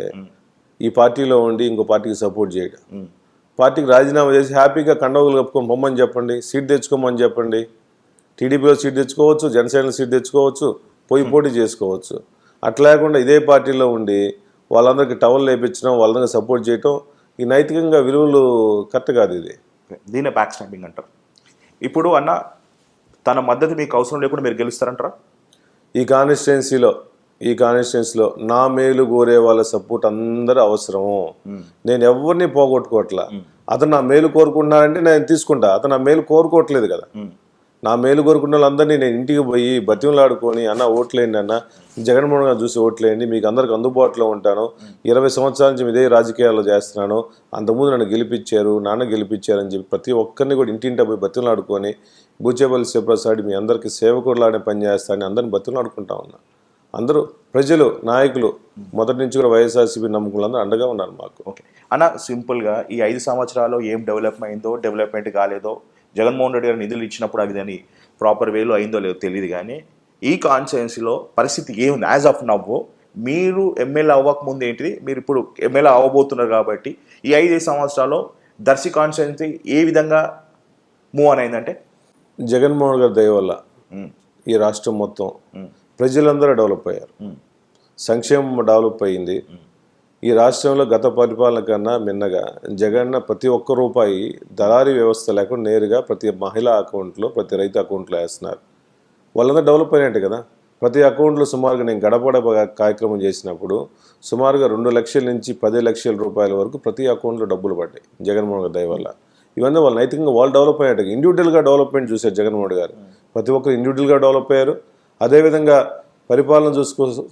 ఈ పార్టీలో ఉండి ఇంకో పార్టీకి సపోర్ట్ చేయడం, పార్టీకి రాజీనామా చేసి హ్యాపీగా కండవలు కప్పుకొని పొమ్మని చెప్పండి, సీట్ తెచ్చుకోమని చెప్పండి. టీడీపీలో సీట్ తెచ్చుకోవచ్చు, జనసేనలో సీట్ తెచ్చుకోవచ్చు, పోటీ చేసుకోవచ్చు. అట్లా లేకుండా ఇదే పార్టీలో ఉండి వాళ్ళందరికీ టవల్ లేపించడం, వాళ్ళందరికీ సపోర్ట్ చేయటం ఈ నైతికంగా విలువలు కరెక్ట్ కాదు. ఇది దీనే బ్యాక్ స్టాంపింగ్ అంటారు. ఇప్పుడు అన్న తన మద్దతు మీకు అవసరం లేకుండా మీరు గెలుస్తారంటారా? ఈ కాన్స్టిట్యున్సీలో నా మేలు కోరే వాళ్ళ సపోర్ట్ అందరూ అవసరము. నేను ఎవరిని పోగొట్టుకోవట్లా. అతను నా మేలు కోరుకుంటున్నారంటే నేను తీసుకుంటా. అతను నా మేలు కోరుకోవట్లేదు కదా. నా మేలు కోరుకున్న వాళ్ళందరినీ నేను ఇంటికి పోయి బతిమలాడుకొని, అన్న ఓట్లేయండి, అన్న జగన్మోహన్ గారు చూసి ఓట్లేయండి, మీకు అందరికి అందుబాటులో ఉంటాను, 20 సంవత్సరాల నుంచి ఇదే రాజకీయాల్లో చేస్తున్నాను, అంతకుముందు నన్ను గెలిపించారు, నాన్న గెలిపించారని చెప్పి ప్రతి ఒక్కరిని కూడా ఇంటింటా పోయి బతిమలాడుకొని బూచేపల్లి శివప్రసాద్ మీ అందరికీ సేవకుడిలానే పనిచేస్తానని అందరిని బతిమలాడుకుంటా ఉన్నా. అందరూ ప్రజలు, నాయకులు మొదటి నుంచి కూడా వైఎస్ఆర్సీపీ నమ్మకులు అందరూ అండగా ఉన్నారు మాకు. ఓకే అన్న, సింపుల్గా ఈ 5 సంవత్సరాల్లో ఏం డెవలప్మెంట్ కాలేదో, జగన్మోహన్ రెడ్డి గారు నిధులు ఇచ్చినప్పుడు అవి దాన్ని ప్రాపర్ వేలో అయిందో లేదో తెలియదు, కానీ ఈ కాన్స్టిట్యుయెన్సీలో పరిస్థితి ఏముంది యాజ్ ఆఫ్ నవ్వు? మీరు ఎమ్మెల్యే అవ్వకముందు ఏంటిది, మీరు ఇప్పుడు ఎమ్మెల్యే అవ్వబోతున్నారు కాబట్టి ఈ 5 సంవత్సరాల్లో దర్శి కాన్స్టిట్యుయెన్సీ ఏ విధంగా మూవ్ అని అయిందంటే? జగన్మోహన్ గారి దయ వల్ల ఈ రాష్ట్రం మొత్తం ప్రజలందరూ డెవలప్ అయ్యారు, సంక్షేమం డెవలప్ అయ్యింది. ఈ రాష్ట్రంలో గత పరిపాలన కన్నా మిన్నగా జగన్న ప్రతి ఒక్క రూపాయి దళారీ వ్యవస్థ లేకుండా నేరుగా ప్రతి మహిళా అకౌంట్లో, ప్రతి రైతు అకౌంట్లో వేస్తున్నారు. వాళ్ళందరూ డెవలప్ అయినట్టు కదా. ప్రతి అకౌంట్లో సుమారుగా నేను గడప కార్యక్రమం చేసినప్పుడు సుమారుగా 2 లక్షల నుంచి 10 లక్షల రూపాయల వరకు ప్రతి అకౌంట్లో డబ్బులు పడ్డాయి జగన్మోహన్ గారి దయ వల్ల. ఇవన్నీ వాళ్ళు నైతికంగా వాళ్ళు డెవలప్ అయినట్టు, ఇండివిజువల్గా డెవలప్మెంట్ చూశారు జగన్మోహన్ గారు. ప్రతి ఒక్కరు ఇండివిజువల్గా డెవలప్ అయ్యారు. అదేవిధంగా పరిపాలన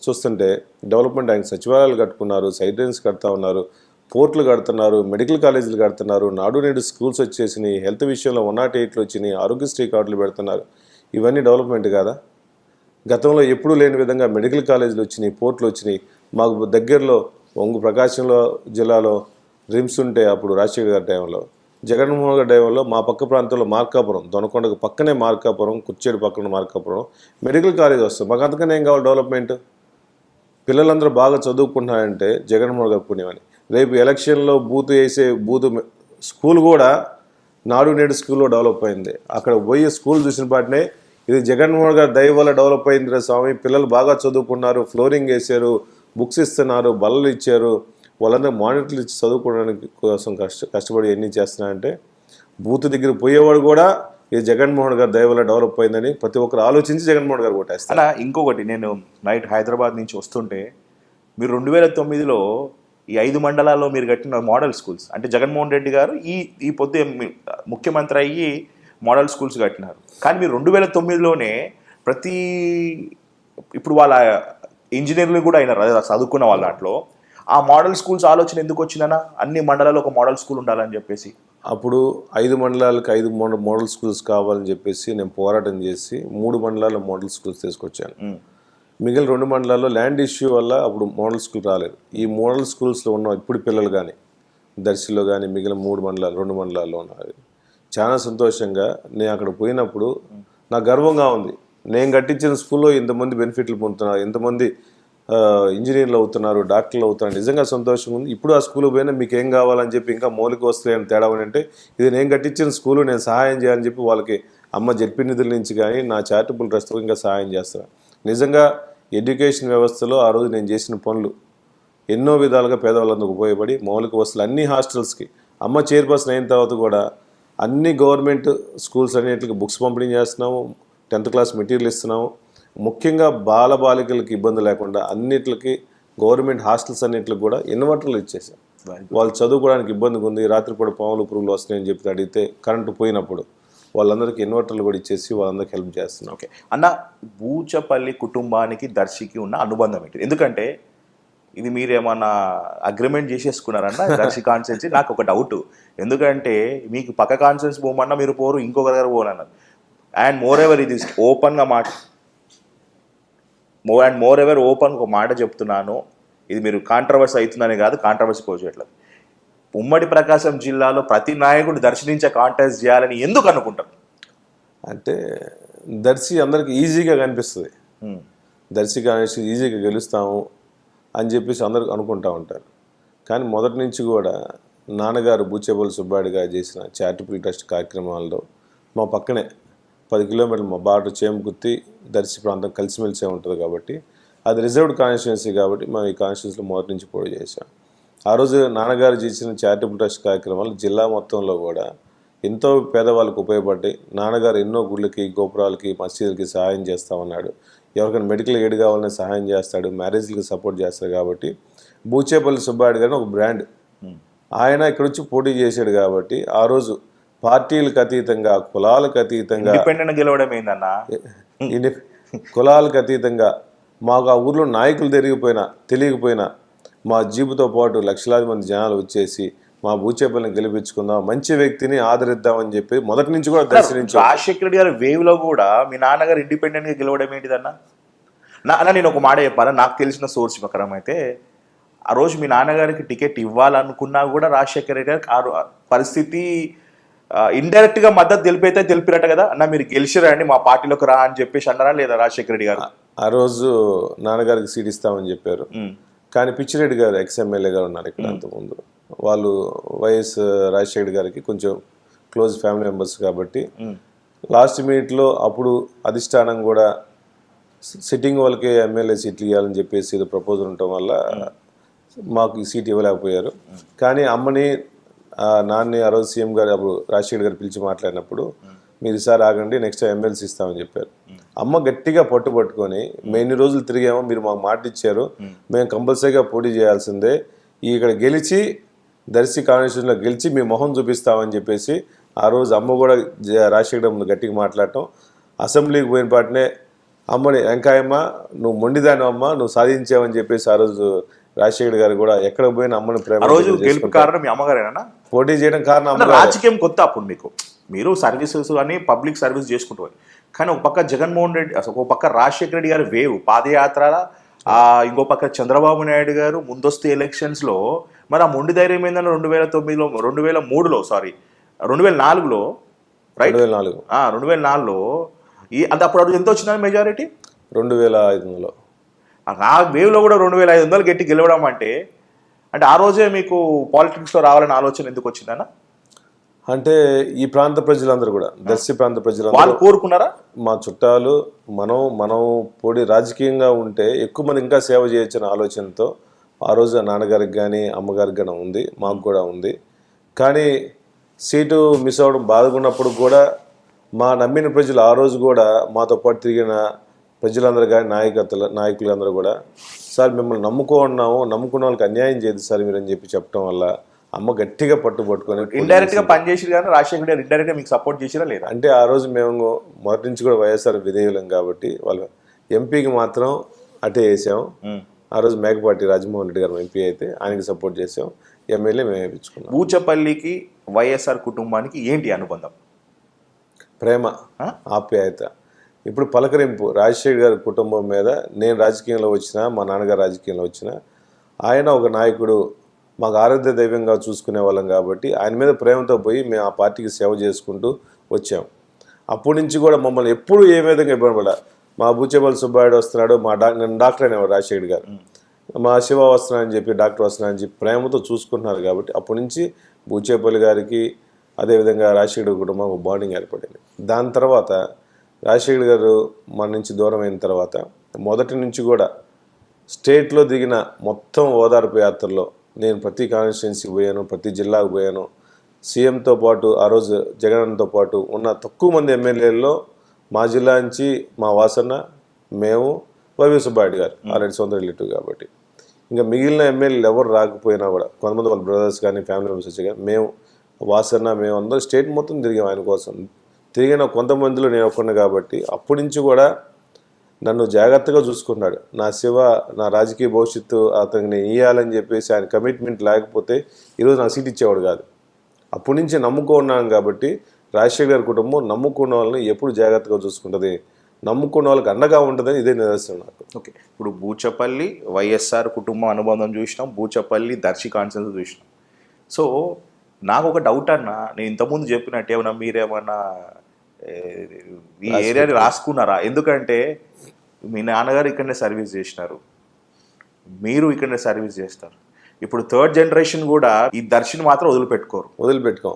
చూస్తుంటే డెవలప్మెంట్ ఆయన సచివాలయాలు కట్టుకున్నారు, సైడ్లైన్స్ కడతా ఉన్నారు, పోర్టులు కడుతున్నారు, మెడికల్ కాలేజీలు కడుతున్నారు, నాడు నేడు స్కూల్స్ వచ్చేసినాయి, హెల్త్ విషయంలో 108లు వచ్చినాయి, ఆరోగ్యశ్రీ కార్డులు పెడుతున్నారు. ఇవన్నీ డెవలప్మెంట్ కాదా? గతంలో ఎప్పుడూ లేని విధంగా మెడికల్ కాలేజీలు వచ్చినాయి, పోర్టులు వచ్చినాయి. మాకు దగ్గరలో ప్రకాశంలో జిల్లాలో రిమ్స్ ఉంటే అప్పుడు రాజశేఖర్ గారి టైంలో, జగన్మోహన్ గారి టైంలో మా పక్క ప్రాంతంలో మార్కాపురం, దొనకొండకు పక్కనే మార్కాపురం, కుర్చేడు పక్కన మార్కాపురం మెడికల్ కాలేజ్ వస్తుంది. మాకు అంతకనే ఏం కావాలి డెవలప్మెంట్? పిల్లలందరూ బాగా చదువుకుంటున్నారంటే జగన్మోహన్ గారి పుణ్యమని. రేపు ఎలక్షన్లో బూత్ స్కూల్ కూడా నాడు నేడు స్కూల్లో డెవలప్ అయింది. అక్కడ పోయి స్కూల్ చూసిన పాటనే ఇది జగన్మోహన్ గారి దయ వల్ల డెవలప్ అయింది రా స్వామి, పిల్లలు బాగా చదువుకున్నారు, ఫ్లోరింగ్ వేసారు, బుక్స్ ఇస్తున్నారు, బల్లలు ఇచ్చారు, వాళ్ళందరూ మానిటర్లు ఇచ్చి చదువుకోవడానికి కోసం కష్టపడి ఎన్ని చేస్తున్నారంటే బూత్ దగ్గర పోయేవాడు కూడా ఇది జగన్మోహన్ గారి దయ వల్ల డెవలప్ అయిందని ప్రతి ఒక్కరు ఆలోచించి జగన్మోహన్ గారు కొట్టేస్తారు. అలా ఇంకొకటి, నేను నైట్ హైదరాబాద్ నుంచి వస్తుంటే మీరు 2009లో ఈ 5 మండలాల్లో మీరు కట్టిన మోడల్ స్కూల్స్, అంటే జగన్మోహన్ రెడ్డి గారు ఈ పొద్దు ముఖ్యమంత్రి అయ్యి మోడల్ స్కూల్స్ కట్టినారు. కానీ మీరు 2009లోనే ఇప్పుడు వాళ్ళ ఇంజనీర్లు కూడా అయినారు చదువుకున్న వాళ్ళ దాంట్లో. ఆ మోడల్ స్కూల్స్ ఆలోచన ఎందుకు వచ్చిందన్నా? అన్ని మండలాల్లో ఒక మోడల్ స్కూల్ ఉండాలని చెప్పేసి. అప్పుడు 5 మండలాలకు 5 మోడల్ స్కూల్స్ కావాలని చెప్పేసి నేను పోరాటం చేసి 3 మండలాల్లో మోడల్ స్కూల్స్ తీసుకొచ్చాను. మిగిలిన 2 మండలాల్లో ల్యాండ్ ఇష్యూ వల్ల అప్పుడు మోడల్ స్కూల్ రాలేదు. ఈ మోడల్ స్కూల్స్లో ఉన్న ఇప్పుడు పిల్లలు కానీ దర్శిలో కానీ మిగిలిన 2 మండలాల్లో ఉన్నారు. చాలా సంతోషంగా నేను అక్కడ పోయినప్పుడు నాకు గర్వంగా ఉంది. నేను కట్టించిన స్కూల్లో ఇంతమంది బెనిఫిట్లు పొందుతున్నారు, ఇంతమంది ఇంజనీర్లు అవుతున్నారు, డాక్టర్లు అవుతున్నారు, నిజంగా సంతోషంగా ఉంది. ఇప్పుడు ఆ స్కూల్ పోయినా మీకు ఏం కావాలని చెప్పి ఇంకా మౌలిక వస్తువులు తేడా అంటే ఇది నేను కట్టించిన స్కూలు, నేను సహాయం చేయాలని చెప్పి వాళ్ళకి అమ్మ జడ్పీ నిధుల నుంచి కానీ నా చారిటబుల్ ట్రస్ట్ ఇంకా సహాయం చేస్తాను. నిజంగా ఎడ్యుకేషన్ వ్యవస్థలో ఆ రోజు నేను చేసిన పనులు ఎన్నో విధాలుగా పేదవాళ్ళందరూ ఉపయోగపడి మౌలిక వస్తువులు అన్ని హాస్టల్స్కి అమ్మ చైర్పర్సన్ అయిన తర్వాత కూడా అన్ని గవర్నమెంట్ స్కూల్స్ అన్నింటికి బుక్స్ పంపిణీ చేస్తున్నాము, 10th క్లాస్ మెటీరియల్ ఇస్తున్నాము. ముఖ్యంగా బాలబాలికలకు ఇబ్బంది లేకుండా అన్నిటికి గవర్నమెంట్ హాస్టల్స్ అన్నింటికి కూడా ఇన్వర్టర్లు ఇచ్చేసాం. వాళ్ళు చదువుకోవడానికి ఇబ్బందిగా ఉంది, రాత్రిపూట పాములు పురుగులు వస్తున్నాయని చెప్పి అడిగితే కరెంటు పోయినప్పుడు వాళ్ళందరికీ ఇన్వర్టర్లు కూడా ఇచ్చేసి వాళ్ళందరికీ హెల్ప్ చేస్తున్నాం. ఓకే అన్న, బూచపల్లి కుటుంబానికి దర్శికి ఉన్న అనుబంధం ఏంటి? ఎందుకంటే ఇది మీరు ఏమన్నా అగ్రిమెంట్ చేసేసుకున్నారన్న దర్శి కాన్స్టెన్సీ? నాకు ఒక డౌట్. ఎందుకంటే మీకు పక్క కాన్స్టెన్సీ పోమన్నా మీరు పోరు, ఇంకొకరి దగ్గర పోనన్నారు. అండ్ మోర్ ఎవర్ ఇది ఓపెన్గా ఓపెన్ ఒక మాట చెప్తున్నాను, ఇది మీరు కాంట్రవర్సీ అవుతుందని కాదు, కాంట్రవర్సీ కోసేయట్లేదు. ఉమ్మడి ప్రకాశం జిల్లాలో ప్రతి నాయకుడు దర్శించే కాంటెస్ట్ చేయాలని ఎందుకు అనుకుంటారు? అంటే దర్శి అందరికి ఈజీగా కనిపిస్తుంది, దర్శి కాంటెస్ట్ ఈజీగా గెలుస్తాము అని చెప్పేసి అందరూ అనుకుంటూ ఉంటారు. కానీ మొదటి నుంచి కూడా నాన్నగారు బూచేపల్లి సుబ్బారెడ్డి గారు చేసిన చారిటబుల్ ట్రస్ట్ కార్యక్రమాల్లో మా పక్కనే 10 కిలోమీటర్లు మా బార్డర్ చేమకుర్తి దర్శి ప్రాంతం కలిసిమెలిసే ఉంటుంది కాబట్టి అది రిజర్వ్డ్ కాన్స్టిట్యున్సీ కాబట్టి మేము ఈ కాన్స్టిట్యున్సీలో మొదటి నుంచి పోటీ చేశాం. ఆ రోజు నాన్నగారు చేసిన చారిటబుల్ ట్రస్ట్ కార్యక్రమాలు జిల్లా మొత్తంలో కూడా ఎంతో పేదవాళ్ళకు ఉపయోగపడ్డాయి. నాన్నగారు ఎన్నో గుళ్ళకి, గోపురాలకి, మసీదులకి సహాయం చేస్తూ ఉన్నాడు. ఎవరికైనా మెడికల్ ఎయిడ్ కావాలని సహాయం చేస్తాడు, మ్యారేజ్లకి సపోర్ట్ చేస్తాడు. కాబట్టి బూచేపల్లి సుబ్బారెడ్డి గారిని ఒక బ్రాండ్ ఆయన ఇక్కడ వచ్చి పోటీ చేశాడు. కాబట్టి ఆ రోజు పార్టీలకు అతీతంగా, కులాలకు అతీతంగా, ఇండిపెండెంట్ గెలవడం ఏందన్నా, కులాలకు అతీతంగా మాకు ఆ ఊర్లో నాయకులు తెలియకపోయినా మా జీబుతో పాటు లక్షలాది మంది జనాలు వచ్చేసి మా బూచేపల్లిని గెలిపించుకుందాం, మంచి వ్యక్తిని ఆదరిద్దామని చెప్పి మొదటి నుంచి కూడా దర్శించారు. రాజశేఖర రెడ్డి గారి వేవ్ లో కూడా మీ నాన్నగారు ఇండిపెండెంట్ గా గెలవడం ఏంటిదన్నా? అన్న నేను ఒక మాట చెప్పాలా, నాకు తెలిసిన సోర్స్ ప్రకారం అయితే ఆ రోజు మీ నాన్నగారికి టికెట్ ఇవ్వాలనుకున్నా కూడా రాజశేఖర రెడ్డి గారికి పరిస్థితి ఇండైరెక్ట్ గా మద్దతు తెలిపినట్టు కదా, అన్న మీరు గెలిచిరండి మా పార్టీలోకి రా అని చెప్పేసి అన్నారా లేదా రాజశేఖర రెడ్డి గారు? ఆ రోజు నాన్నగారికి సీట్ ఇస్తామని చెప్పారు. కానీ పిచ్చిరెడ్డి గారు ఎక్స్ఎమ్మెల్యేగా ఉన్నారు ఇక్కడ అంతకుముందు. వాళ్ళు వైఎస్ రాజశేఖర గారికి కొంచెం క్లోజ్ ఫ్యామిలీ మెంబర్స్ కాబట్టి లాస్ట్ మినిట్లో అప్పుడు అధిష్టానం కూడా సిట్టింగ్ వాళ్ళకి ఎమ్మెల్యే సీట్లు ఇవ్వాలని చెప్పేసి ఏదో ప్రపోజల్ ఉండటం వల్ల మాకు ఈ సీట్ ఇవ్వలేకపోయారు. కానీ అమ్మని నాన్ని ఆ రోజు సీఎం గారు అప్పుడు రాజశేఖర్ గారు పిలిచి మాట్లాడినప్పుడు మీరు ఈసారి ఆగండి, నెక్స్ట్ ఎమ్మెల్సీ ఇస్తామని చెప్పారు. అమ్మ గట్టిగా పట్టుకొని మేము ఎన్ని రోజులు తిరిగామో, మీరు మాకు మాట ఇచ్చారు, మేము కంపల్సరీగా పోటీ చేయాల్సిందే, ఇక్కడ గెలిచి దర్శి కాన్స్టిట్యూషన్లో గెలిచి మీ మొహం చూపిస్తామని చెప్పేసి ఆ రోజు అమ్మ కూడా రాజశేఖర్ ముందు గట్టిగా మాట్లాడటం, అసెంబ్లీకి పోయిన పాటనే అమ్మని వెంకాయమ్మ నువ్వు మొండిదాని అమ్మ నువ్వు సాధించావని చెప్పేసి ఆ రోజు రాజశేఖర్ గారు కూడా ఎక్కడ పోయిన అమ్మని ఆ ప్రేమ రోజు గెలుపు కారణం మీ అమ్మగారేనా? పోటీ చేయడం కారణం అంటే అమ్మగారే. రాజకీయం కొత్త అప్పుడు మీకు, మీరు సర్వీసెస్ అని పబ్లిక్ సర్వీస్ చేసుకుంటారు. కానీ ఒక పక్క జగన్మోహన్ రెడ్డి, అసలు ఒక పక్క రాజశేఖర రెడ్డి గారు వేవ్ పాదయాత్ర, ఇంకో పక్క చంద్రబాబు నాయుడు గారు ముందస్తు ఎలక్షన్స్లో, మరి ఆ మొండి ధైర్యం ఏంటంటే 2009లో 2003లో సారీ 2004లో రైట్ 2004 2004లో అంటే అప్పుడు ఎంత వచ్చిందని మెజారిటీ 2500లో ఆ వేవ్లో కూడా 2500 గట్టి గెలవడం అంటే ఆ రోజే మీకు పాలిటిక్స్లో రావాలని ఆలోచన ఎందుకు వచ్చిందన్న? అంటే ఈ ప్రాంత ప్రజలందరూ కూడా దర్శి ప్రాంత వాళ్ళు ప్రజలందరూ కోరుకున్నారా? మా చుట్టాలు మనం పొడి రాజకీయంగా ఉంటే ఎక్కువ మంది ఇంకా సేవ చేయొచ్చని ఆలోచనతో ఆ రోజు నాన్నగారికి కానీ అమ్మగారికి కానీ ఉంది, మాకు కూడా ఉంది. కానీ సీటు మిస్ అవ్వడం బాధకున్నప్పుడు కూడా మా నమ్మిన ప్రజలు ఆ రోజు కూడా మాతో పాటు తిరిగిన ప్రజలందరూ కానీ నాయకులందరూ కూడా సార్ మిమ్మల్ని నమ్ముకున్న వాళ్ళకి అన్యాయం చేయదు సార్ మీరు అని చెప్పడం వల్ల అమ్మ గట్టిగా పట్టుకొని ఇండైరెక్ట్ గా పనిచేసి కానీ రాజశేఖర్ గారు ఇండైరెక్ట్ గా మీకు సపోర్ట్ చేసిరా లేదా? అంటే ఆ రోజు మేము మొదటి నుంచి కూడా వైఎస్ఆర్ విధేయులం కాబట్టి వాళ్ళు ఎంపీకి మాత్రం అటే వేసాం. ఆ రోజు మేకపాటి రాజమోహన్ రెడ్డి గారు ఎంపీ అయితే ఆయనకి సపోర్ట్ చేసాం, ఎమ్మెల్యే మేము వేయించుకున్నాం. బూచపల్లికి వైఎస్ఆర్ కుటుంబానికి ఏంటి అనుబంధం? ప్రేమ, ఆప్యాయత, ఇప్పుడు పలకరింపు. రాజశేఖర్ గారి కుటుంబం మీద నేను రాజకీయంలో వచ్చినా మా నాన్నగారు రాజకీయంలో వచ్చినా ఆయన ఒక నాయకుడు, మాకు ఆరాధ్య దైవంగా చూసుకునే వాళ్ళం కాబట్టి ఆయన మీద ప్రేమతో పోయి మేము ఆ పార్టీకి సేవ చేసుకుంటూ వచ్చాం. అప్పటి నుంచి కూడా మమ్మల్ని ఎప్పుడు ఏ విధంగా ఇబ్బంది పడ, మా బూచేపల్లి సుబ్బాయుడు వస్తున్నాడు, నన్ను డాక్టర్ అనేవాడు రాజశేఖర్ గారు, మా శివ వస్తున్నాడని చెప్పి డాక్టర్ వస్తున్నాడని చెప్పి ప్రేమతో చూసుకుంటున్నారు కాబట్టి అప్పటి నుంచి బూచేపల్లి గారికి అదేవిధంగా రాజశేఖర్ కుటుంబం బాండింగ్ ఏర్పడింది. దాని తర్వాత రాజశేఖర్ గారు మన నుంచి దూరం అయిన తర్వాత మొదటి నుంచి కూడా స్టేట్లో దిగిన మొత్తం ఓదార్పు యాత్రలో నేను ప్రతి కాన్స్టిట్యున్సీకి పోయాను, ప్రతి జిల్లాకు పోయాను. సీఎంతో పాటు ఆ రోజు జగన్తో పాటు ఉన్న తక్కువ మంది ఎమ్మెల్యేల్లో మా జిల్లా నుంచి మా వాసన్న, మేము, వైవి సుబ్బారెడ్డి గారు ఆల్రెడీ సొంత రిలేటివ్ కాబట్టి, ఇంకా మిగిలిన ఎమ్మెల్యేలు ఎవరు రాకపోయినా కూడా కొంతమంది వాళ్ళ బ్రదర్స్ కానీ ఫ్యామిలీ మెంబర్స్ వచ్చి కానీ మేము వాసన్న మేము అందరూ స్టేట్ మొత్తం తిరిగాం ఆయన కోసం. తిరిగిన కొంతమందిలో నేను ఒక్కడిని కాబట్టి అప్పటి నుంచి కూడా నన్ను జాగ్రత్తగా చూసుకున్నాడు. నా శివ నా రాజకీయ భవిష్యత్తు అతనికి నేను ఇవ్వాలని చెప్పేసి ఆయన కమిట్మెంట్ లేకపోతే ఈరోజు నాకు సీట్ ఇచ్చేవాడు కాదు. అప్పటి నుంచి నమ్ముకున్నాను కాబట్టి రాజశేఖర్ గారి కుటుంబం నమ్ముకున్న వాళ్ళని ఎప్పుడు జాగ్రత్తగా చూసుకుంటుంది, నమ్ముకున్న వాళ్ళకి అండగా ఉంటుందని ఇదే నిదర్శనం నాకు. ఓకే, ఇప్పుడు బూచపల్లి వైఎస్ఆర్ కుటుంబం అనుబంధం చూసినాం, బూచపల్లి దర్శి కాన్సెన్స్ చూసినాం. సో నాకు ఒక డౌట్ అన్న, నేను ఇంతకుముందు చెప్పినట్టు ఏమన్నా మీరేమన్నా ఈ ఏరియాని రాసుకున్నారా? ఎందుకంటే మీ నాన్నగారు ఇక్కడనే సర్వీస్ చేసినారు, మీరు ఇక్కడనే సర్వీస్ చేస్తారు. ఇప్పుడు థర్డ్ జనరేషన్ కూడా ఈ దర్శిని మాత్రం వదిలిపెట్టాం.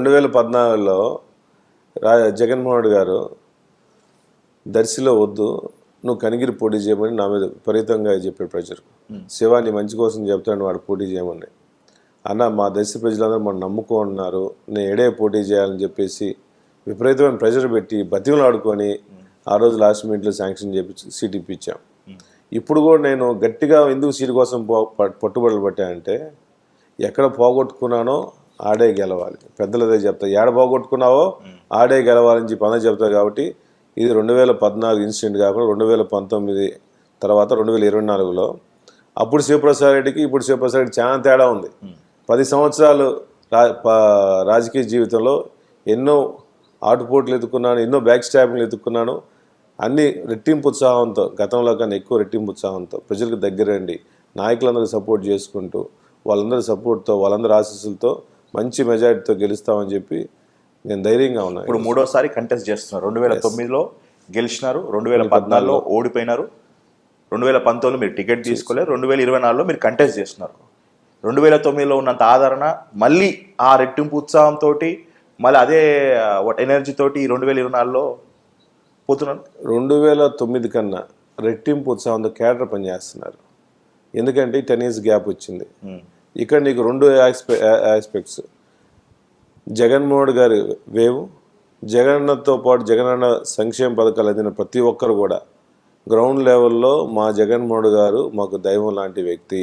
2014లో జగన్మోహన్ రెడ్డి గారు దర్శిలో వద్దు నువ్వు కనిగిరి పోటీ చేయమని నా మీద విపరీతంగా చెప్పాడు ప్రజలు. శివాని మంచి కోసం చెప్తాను వాడు పోటీ చేయమని. అన్న మా దర్శి ప్రజలందరూ మనం నమ్ముకున్నారు, నేను ఎడే పోటీ చేయాలని చెప్పేసి విపరీతమైన ప్రెషర్ పెట్టి బతిమలు ఆడుకొని ఆ రోజు లాస్ట్ మినిట్లో శాంక్షన్ చేపించి సీట్ ఇప్పించాం. ఇప్పుడు కూడా నేను గట్టిగా ఎందుకు సీటు కోసం పట్టుబడులు పట్టానంటే ఎక్కడ పోగొట్టుకున్నానో ఆడే గెలవాలి, పెద్దలు అదే చెప్తారు, ఏడ పోగొట్టుకున్నావో ఆడే గెలవాలని చెప్పి అందరూ చెప్తారు. కాబట్టి ఇది 2014 ఇన్సిడెంట్ కాకుండా 2019 తర్వాత 2024లో అప్పుడు శివప్రసాద్ రెడ్డికి ఇప్పుడు శివప్రసాద్ రెడ్డి చాలా తేడా ఉంది. 10 సంవత్సరాలు రాజకీయ జీవితంలో ఎన్నో ఆటుపోట్లు ఎదుర్కొన్నాను, ఎన్నో బ్యాక్ స్టాపింగ్లు ఎదుర్కొన్నాను. అన్ని రెట్టింపు ఉత్సాహంతో, గతంలో కన్నా ఎక్కువ రెట్టింపు ఉత్సాహంతో ప్రజలకు దగ్గరండి నాయకులందరూ సపోర్ట్ చేసుకుంటూ వాళ్ళందరి సపోర్ట్తో వాళ్ళందరి ఆశీస్సులతో మంచి మెజారిటీతో గెలుస్తామని చెప్పి నేను ధైర్యంగా ఉన్నాను. ఇప్పుడు మూడోసారి కంటెస్ట్ చేస్తున్నారు. 2009లో గెలిచినారు, 2014లో ఓడిపోయినారు, 2019లో మీరు టికెట్ తీసుకోలేదు, 2024లో మీరు కంటెస్ట్ చేస్తున్నారు. 2009లో ఉన్నంత ఆదరణ మళ్ళీ ఆ రెట్టింపు ఉత్సాహంతో మళ్ళీ అదే ఎనర్జీ తోటి 2024లో పోతున్నారు. 2009 కన్నా రెట్టింపు ఉత్సాహంతో కేడర్ పనిచేస్తున్నారు. ఎందుకంటే 10 years గ్యాప్ వచ్చింది. ఇక్కడ నీకు 2 ఆస్పెక్ట్స్, జగన్మోహన్ గారి వేవ్, జగనన్నతో పాటు జగనన్న సంక్షేమ పథకాలు అందిన ప్రతి ఒక్కరు కూడా గ్రౌండ్ లెవెల్లో మా జగన్మోహన్ గారు మాకు దైవం లాంటి వ్యక్తి,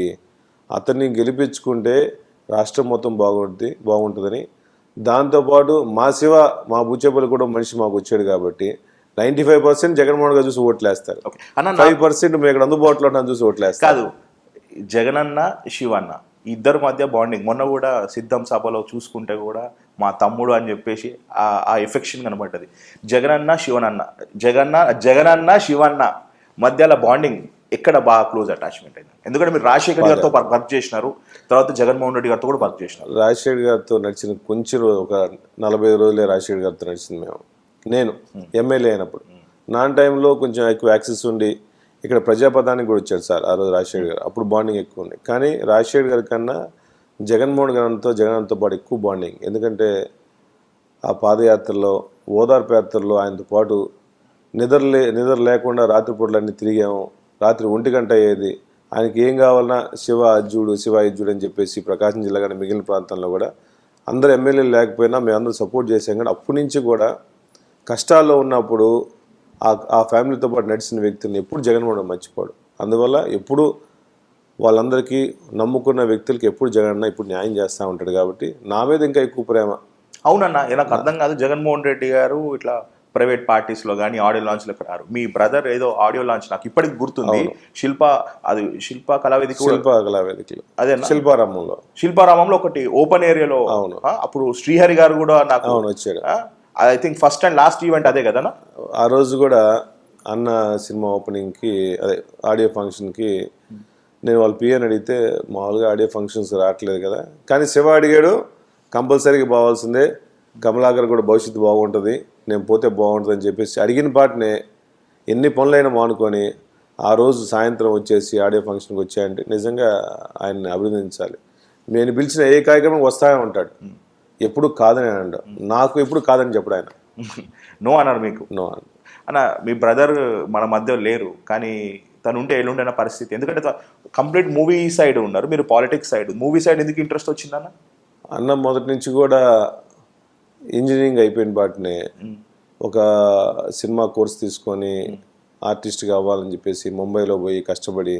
అతన్ని గెలిపించుకుంటే రాష్ట్రం మొత్తం బాగుంటుందని దాంతోపాటు మా శివ మా బుచ్చేపల్లి కూడా మనిషి మాకు వచ్చాడు కాబట్టి 95% జగన్మోహన్ గారు చూసి ఓట్లేస్తారు. ఓకే అన్న 5% మేము ఇక్కడ అందుబాటులో ఉన్నాను చూసి ఓట్లేస్తారు. కాదు, జగనన్న శివన్న ఇద్దరు మధ్య బాండింగ్ మొన్న కూడా సిద్ధం సభలో చూసుకుంటే కూడా మా తమ్ముడు అని చెప్పేసి ఆ ఎఫెక్షన్ కనబడ్డది. జగనన్న శివన్న మధ్యలో బాండింగ్ ఎక్కడ బాగా క్లోజ్ అటాచ్మెంట్ అయింది? ఎందుకంటే మీరు రాజశేఖర్ గారితో వర్క్ చేసినారు, తర్వాత జగన్మోహన్ రెడ్డి గారితో కూడా వర్క్ చేసినారు. రాజశేఖర్ గారితో నడిచిన కొంచెం ఒక 45 రోజులే రాజశేఖర్ గారితో నడిచింది. నేను ఎమ్మెల్యే అయినప్పుడు నా టైంలో కొంచెం ఎక్కువ యాక్సెస్ ఉండి ఇక్కడ ప్రజాపదానికి కూడా వచ్చాడు సార్ ఆ రోజు రాజశేఖర్ గారు. అప్పుడు బాండింగ్ ఎక్కువ ఉంది. కానీ రాజశేఖర్ గారి కన్నా జగన్తో పాటు ఎక్కువ బాండింగ్. ఎందుకంటే ఆ పాదయాత్రలో, ఓదార్పు యాత్రలో ఆయనతో పాటు నిద్ర లేకుండా రాత్రిపూట్లన్నీ తిరిగాము. రాత్రి 1 గంట అయ్యేది. ఆయనకి ఏం కావాలన్నా శివ అజ్జుడు అని చెప్పేసి ప్రకాశం జిల్లా కానీ మిగిలిన ప్రాంతంలో కూడా అందరు ఎమ్మెల్యేలు లేకపోయినా మేమందరూ సపోర్ట్ చేసాం. కానీ అప్పటి నుంచి కూడా కష్టాల్లో ఉన్నప్పుడు ఆ ఫ్యామిలీతో పాటు నడిచిన వ్యక్తుల్ని ఎప్పుడు జగన్మోహన్ మర్చిపోడు. అందువల్ల ఎప్పుడు వాళ్ళందరికీ నమ్ముకున్న వ్యక్తులకి ఎప్పుడు జగన్ ఇప్పుడు న్యాయం చేస్తూ ఉంటాడు. కాబట్టి నా మీద ఇంకా ఎక్కువ ప్రేమ. అవునన్నా, నాకు అర్థం కాదు, జగన్మోహన్ రెడ్డి గారు ఇట్లా ప్రైవేట్ పార్టీస్లో కానీ ఆడియో లాంచ్లకు రారు. మీ బ్రదర్ ఏదో ఆడియో లాంచ్ నాకు ఇప్పటికి గుర్తుంది, శిల్ప కళావేదికలో అదే శిల్పారామంలో ఒకటి ఓపెన్ ఏరియాలో. అవును, అప్పుడు శ్రీహరి గారు కూడా నాకు వచ్చాడు. I think first and last event అదే కదా. ఆ రోజు కూడా అన్న సినిమా ఓపెనింగ్కి అదే ఆడియో ఫంక్షన్కి నేను వాళ్ళ పిఎని అడిగితే మామూలుగా ఆడియో ఫంక్షన్స్ రావట్లేదు కదా, కానీ శివ అడిగాడు కంపల్సరీగా పోవాల్సిందే, కమలాకర్ కూడా భవిష్యత్తు బాగుంటుంది, నేను పోతే బాగుంటుంది అని చెప్పేసి అడిగిన పాటనే ఎన్ని పనులైనా మానుకొని ఆ రోజు సాయంత్రం వచ్చేసి ఆడియో ఫంక్షన్కి వచ్చాయంటే నిజంగా ఆయన్ని అభినందించాలి. నేను పిలిచిన ఏ కార్యక్రమం వస్తానే ఉంటాడు, ఎప్పుడు కాదని అంటాడు. నాకు ఎప్పుడు కాదని చెప్పడు ఆయన. నో అన్నారు మీకు? నో అన్న. మీ బ్రదర్ మన మధ్య లేరు, కానీ తను ఉంటే ఎల్లుండైన పరిస్థితి. ఎందుకంటే కంప్లీట్ మూవీ సైడ్ ఉన్నారు, మీరు పాలిటిక్స్ సైడ్. మూవీ సైడ్ ఎందుకు ఇంట్రెస్ట్ వచ్చిందన్న? అన్న మొదటి నుంచి కూడా ఇంజనీరింగ్ అయిపోయిన బాటనే ఒక సినిమా కోర్స్ తీసుకొని ఆర్టిస్ట్గా అవ్వాలని చెప్పేసి ముంబైలో పోయి కష్టపడి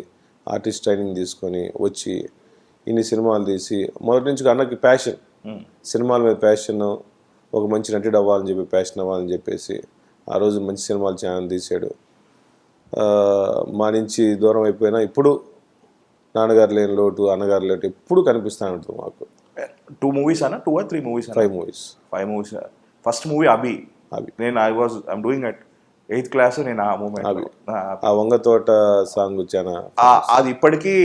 ఆర్టిస్ట్ ట్రైనింగ్ తీసుకొని వచ్చి ఇన్ని సినిమాలు తీసి మొదటి నుంచి అన్నకి ప్యాషన్, సినిమాల మీద ప్యాషన్, ఒక మంచి నటుడు అవ్వాలని చెప్పి ప్యాషన్ అవ్వాలని చెప్పేసి ఆ రోజు మంచి సినిమాలు ఛానల్ తీశాడు. మా నుంచి దూరం అయిపోయినా ఇప్పుడు నాన్నగారు లేని లోటు, అన్నగారు లోటు ఎప్పుడు కనిపిస్తూ ఉంటుంది మాకు. 2 మూవీస్ అన్న? 2 or 3 movies? 5 movies. 5 movies. First movie Abhi. నేను I'm doing at 8th class. నేను ఆ మూమెంట్ ఆ వంగతోట సాంగ్ చాలా అది ఇప్పటికీ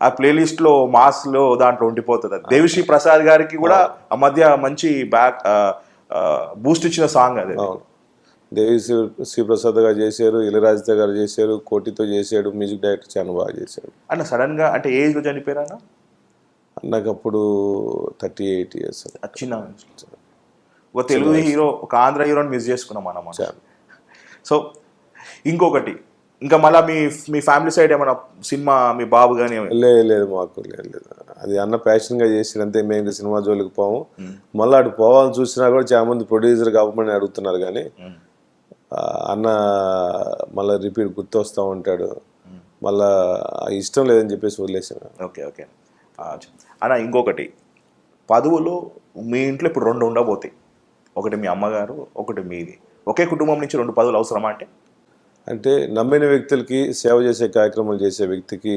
ఆ ప్లేలిస్ట్ లో మాస్ లో దాంట్లో ఉండిపోతుంది. దేవిశ్రీ ప్రసాద్ గారికి కూడా ఆ మధ్య మంచి బూస్ట్ ఇచ్చిన సాంగ్ అది. దేవిశ్రీ ప్రసాద్ గారు చేశారు, ఇళరాజా గారు చేశారు, కోటితో చేశాడు, మ్యూజిక్ డైరెక్టర్ చాలా బాగా చేశాడు. అన్న సడన్ గా అంటే ఏజ్ లో చనిపోయారా అన్న? నాకు అప్పుడు 38 years. చిన్న ఒక తెలుగు హీరో, ఒక ఆంధ్ర హీరోని మిస్ చేసుకున్నాం అన్నమాట. సో ఇంకొకటి, ఇంకా మళ్ళీ మీ ఫ్యామిలీ సైడ్ ఏమైనా సినిమా, మీ బాబు కానీ? లేదు మాకు లేదు. అది అన్న ప్యాషన్గా చేసి అంతే. మేము సినిమా జోలికి పోము. మళ్ళీ అటు పోవాలని చూసినా కూడా చాలా మంది ప్రొడ్యూసర్ కావమని అడుగుతున్నారు, కానీ అన్న మళ్ళీ రిపీట్ గుర్తొస్తూ ఉంటాడు. మళ్ళా ఇష్టం లేదని చెప్పేసి వదిలేసాను. ఓకే అన్న, ఇంకొకటి, పదవులు మీ ఇంట్లో ఇప్పుడు 2 ఉండబోతాయి. ఒకటి మీ అమ్మగారు, ఒకటి మీది. ఒకే కుటుంబం నుంచి 2 పదవులు అవసరమా? అంటే నమ్మిన వ్యక్తులకి సేవ చేసే కార్యక్రమాలు చేసే వ్యక్తికి,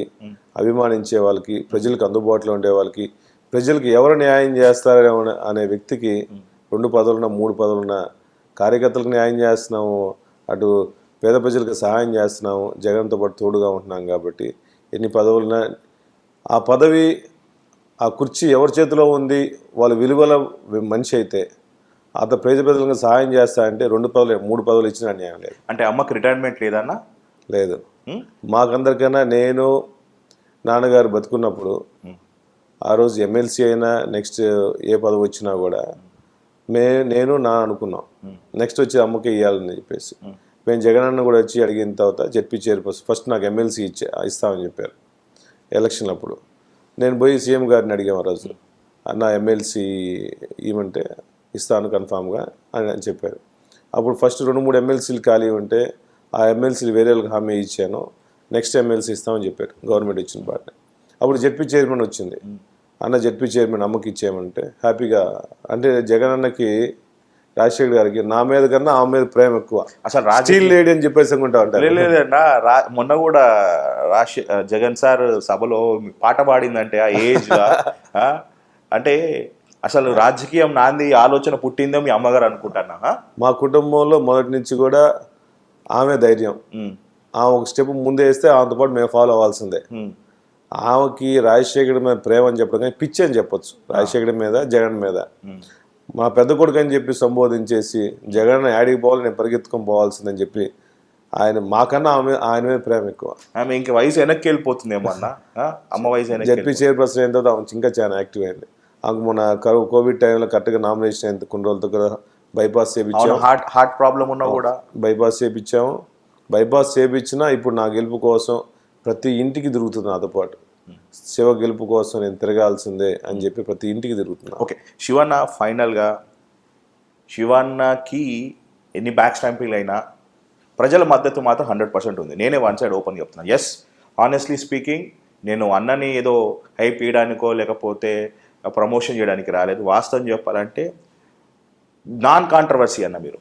అభిమానించే వాళ్ళకి, ప్రజలకు అందుబాటులో ఉండే వాళ్ళకి, ప్రజలకు ఎవరు న్యాయం చేస్తారో అనే వ్యక్తికి 2 పదవులున్నా 3 పదవులున్నా కార్యకర్తలకు న్యాయం చేస్తున్నాము, అటు పేద ప్రజలకు సహాయం చేస్తున్నాము, జగన్తో పాటు తోడుగా ఉంటున్నాం. కాబట్టి ఎన్ని పదవులున్నా ఆ పదవి, ఆ కుర్చీ ఎవరి చేతిలో ఉంది, వాళ్ళ విలువల మనిషి అయితే పేద ప్రజలకు సహాయం చేస్తా అంటే 2 పదవులు 3 పదవులు ఇచ్చిన అన్యాయం లేదు. అంటే అమ్మకి రిటైర్మెంట్ లేదన్నా? లేదు. మాకందరికైనా నేను నాన్నగారు బతుకున్నప్పుడు ఆ రోజు ఎమ్మెల్సీ అయినా నెక్స్ట్ ఏ పదవి వచ్చినా కూడా నేను అనుకున్నాం నెక్స్ట్ వచ్చి అమ్మకి ఇవ్వాలని చెప్పేసి. మేము జగన్ అన్న కూడా వచ్చి అడిగిన తర్వాత జెడ్పీ చైర్పర్సన్ ఫస్ట్ నాకు ఎమ్మెల్సీ ఇస్తామని చెప్పారు ఎలక్షన్ అప్పుడు. నేను పోయి సీఎం గారిని అడిగాము ఆ రోజు, అన్న ఎమ్మెల్సీ ఇవ్వమంటే ఇస్తాను కన్ఫామ్గా అని చెప్పారు. అప్పుడు ఫస్ట్ 2-3 ఎమ్మెల్సీలు ఖాళీ ఉంటే ఆ ఎమ్మెల్సీలు వేరే వాళ్ళకి హామీ ఇచ్చాను, నెక్స్ట్ ఎమ్మెల్సీ ఇస్తామని చెప్పారు గవర్నమెంట్ ఇచ్చిన పార్టీ. అప్పుడు జెడ్పీ చైర్మన్ వచ్చింది, అన్న జెడ్పీ చైర్మన్ అమ్మకి ఇచ్చేయమంటే హ్యాపీగా, అంటే జగన్ అన్నకి రాజశేఖర్ గారికి నా మీద కన్నా ఆమె మీద ప్రేమ ఎక్కువ. అసలు స్టీల్ లేడీ అని చెప్పేసి అనుకుంటా ఉంటారు. లేదన్నా మొన్న కూడా జగన్ సార్ సభలో పాట పాడిందంటే ఆ ఏజ్ అంటే అసలు రాజకీయం నాంది ఆలోచన పుట్టిందో మీ అమ్మగారు అనుకుంటున్నా. మా కుటుంబంలో మొదటి నుంచి కూడా ఆమె ధైర్యం. ఆమె ఒక స్టెప్ ముందే వేస్తే ఆమెతో పాటు మేము ఫాలో అవ్వాల్సిందే. ఆమెకి రాజశేఖర్ మీద ప్రేమ అని చెప్పడం కానీ పిచ్చి అని చెప్పొచ్చు. రాజశేఖర్ మీద జగన్ మీద మా పెద్ద కొడుకు అని చెప్పి సంబోధించేసి జగన్ యాడికి పోవాలి నేను పరిగెత్తుకొని పోవాల్సిందని చెప్పి ఆయన మాకన్నా ఆయన మీద ప్రేమ ఎక్కువ. ఆమె ఇంకా వయసు వెనక్కి వెళ్ళిపోతుందేమో అన్న. అమ్మ వయసు వెనక్కి జెడ్పీ చైర్పర్సన్ అయిన తర్వాత ఆమె ఇంకా చాలా యాక్టివ్ అయింది. ఆమెకు మొన్న కోవిడ్ టైంలో కరెక్ట్గా నామినేషన్ అయింది. కొన్ని రోజులతో కూడా బైపాస్ చేయించాము. హార్ట్ ప్రాబ్లం ఉన్నా కూడా బైపాస్ చేయించాము. బైపాస్ చేయించినా ఇప్పుడు నా గెలుపు కోసం ప్రతి ఇంటికి తిరుగుతుంది నాతో పాటు. శివ గెలుపు కోసం నేను తిరగాల్సిందే అని చెప్పి ప్రతి ఇంటికి తిరుగుతున్నా. ఓకే, శివన్న ఫైనల్గా శివన్నకి ఎన్ని బ్యాక్ స్టాంపింగ్లు అయినా ప్రజల మద్దతు మాత్రం 100% ఉంది. నేనే వన్ సైడ్ ఓపెన్ చెప్తున్నాను. ఎస్, ఆనెస్ట్లీ స్పీకింగ్ నేను అన్నని ఏదో హైప్ ఇయడానికో లేకపోతే ప్రమోషన్ చేయడానికి రాలేదు. వాస్తవం చెప్పాలంటే నాన్ కాంట్రవర్సీ అన్న. మీరు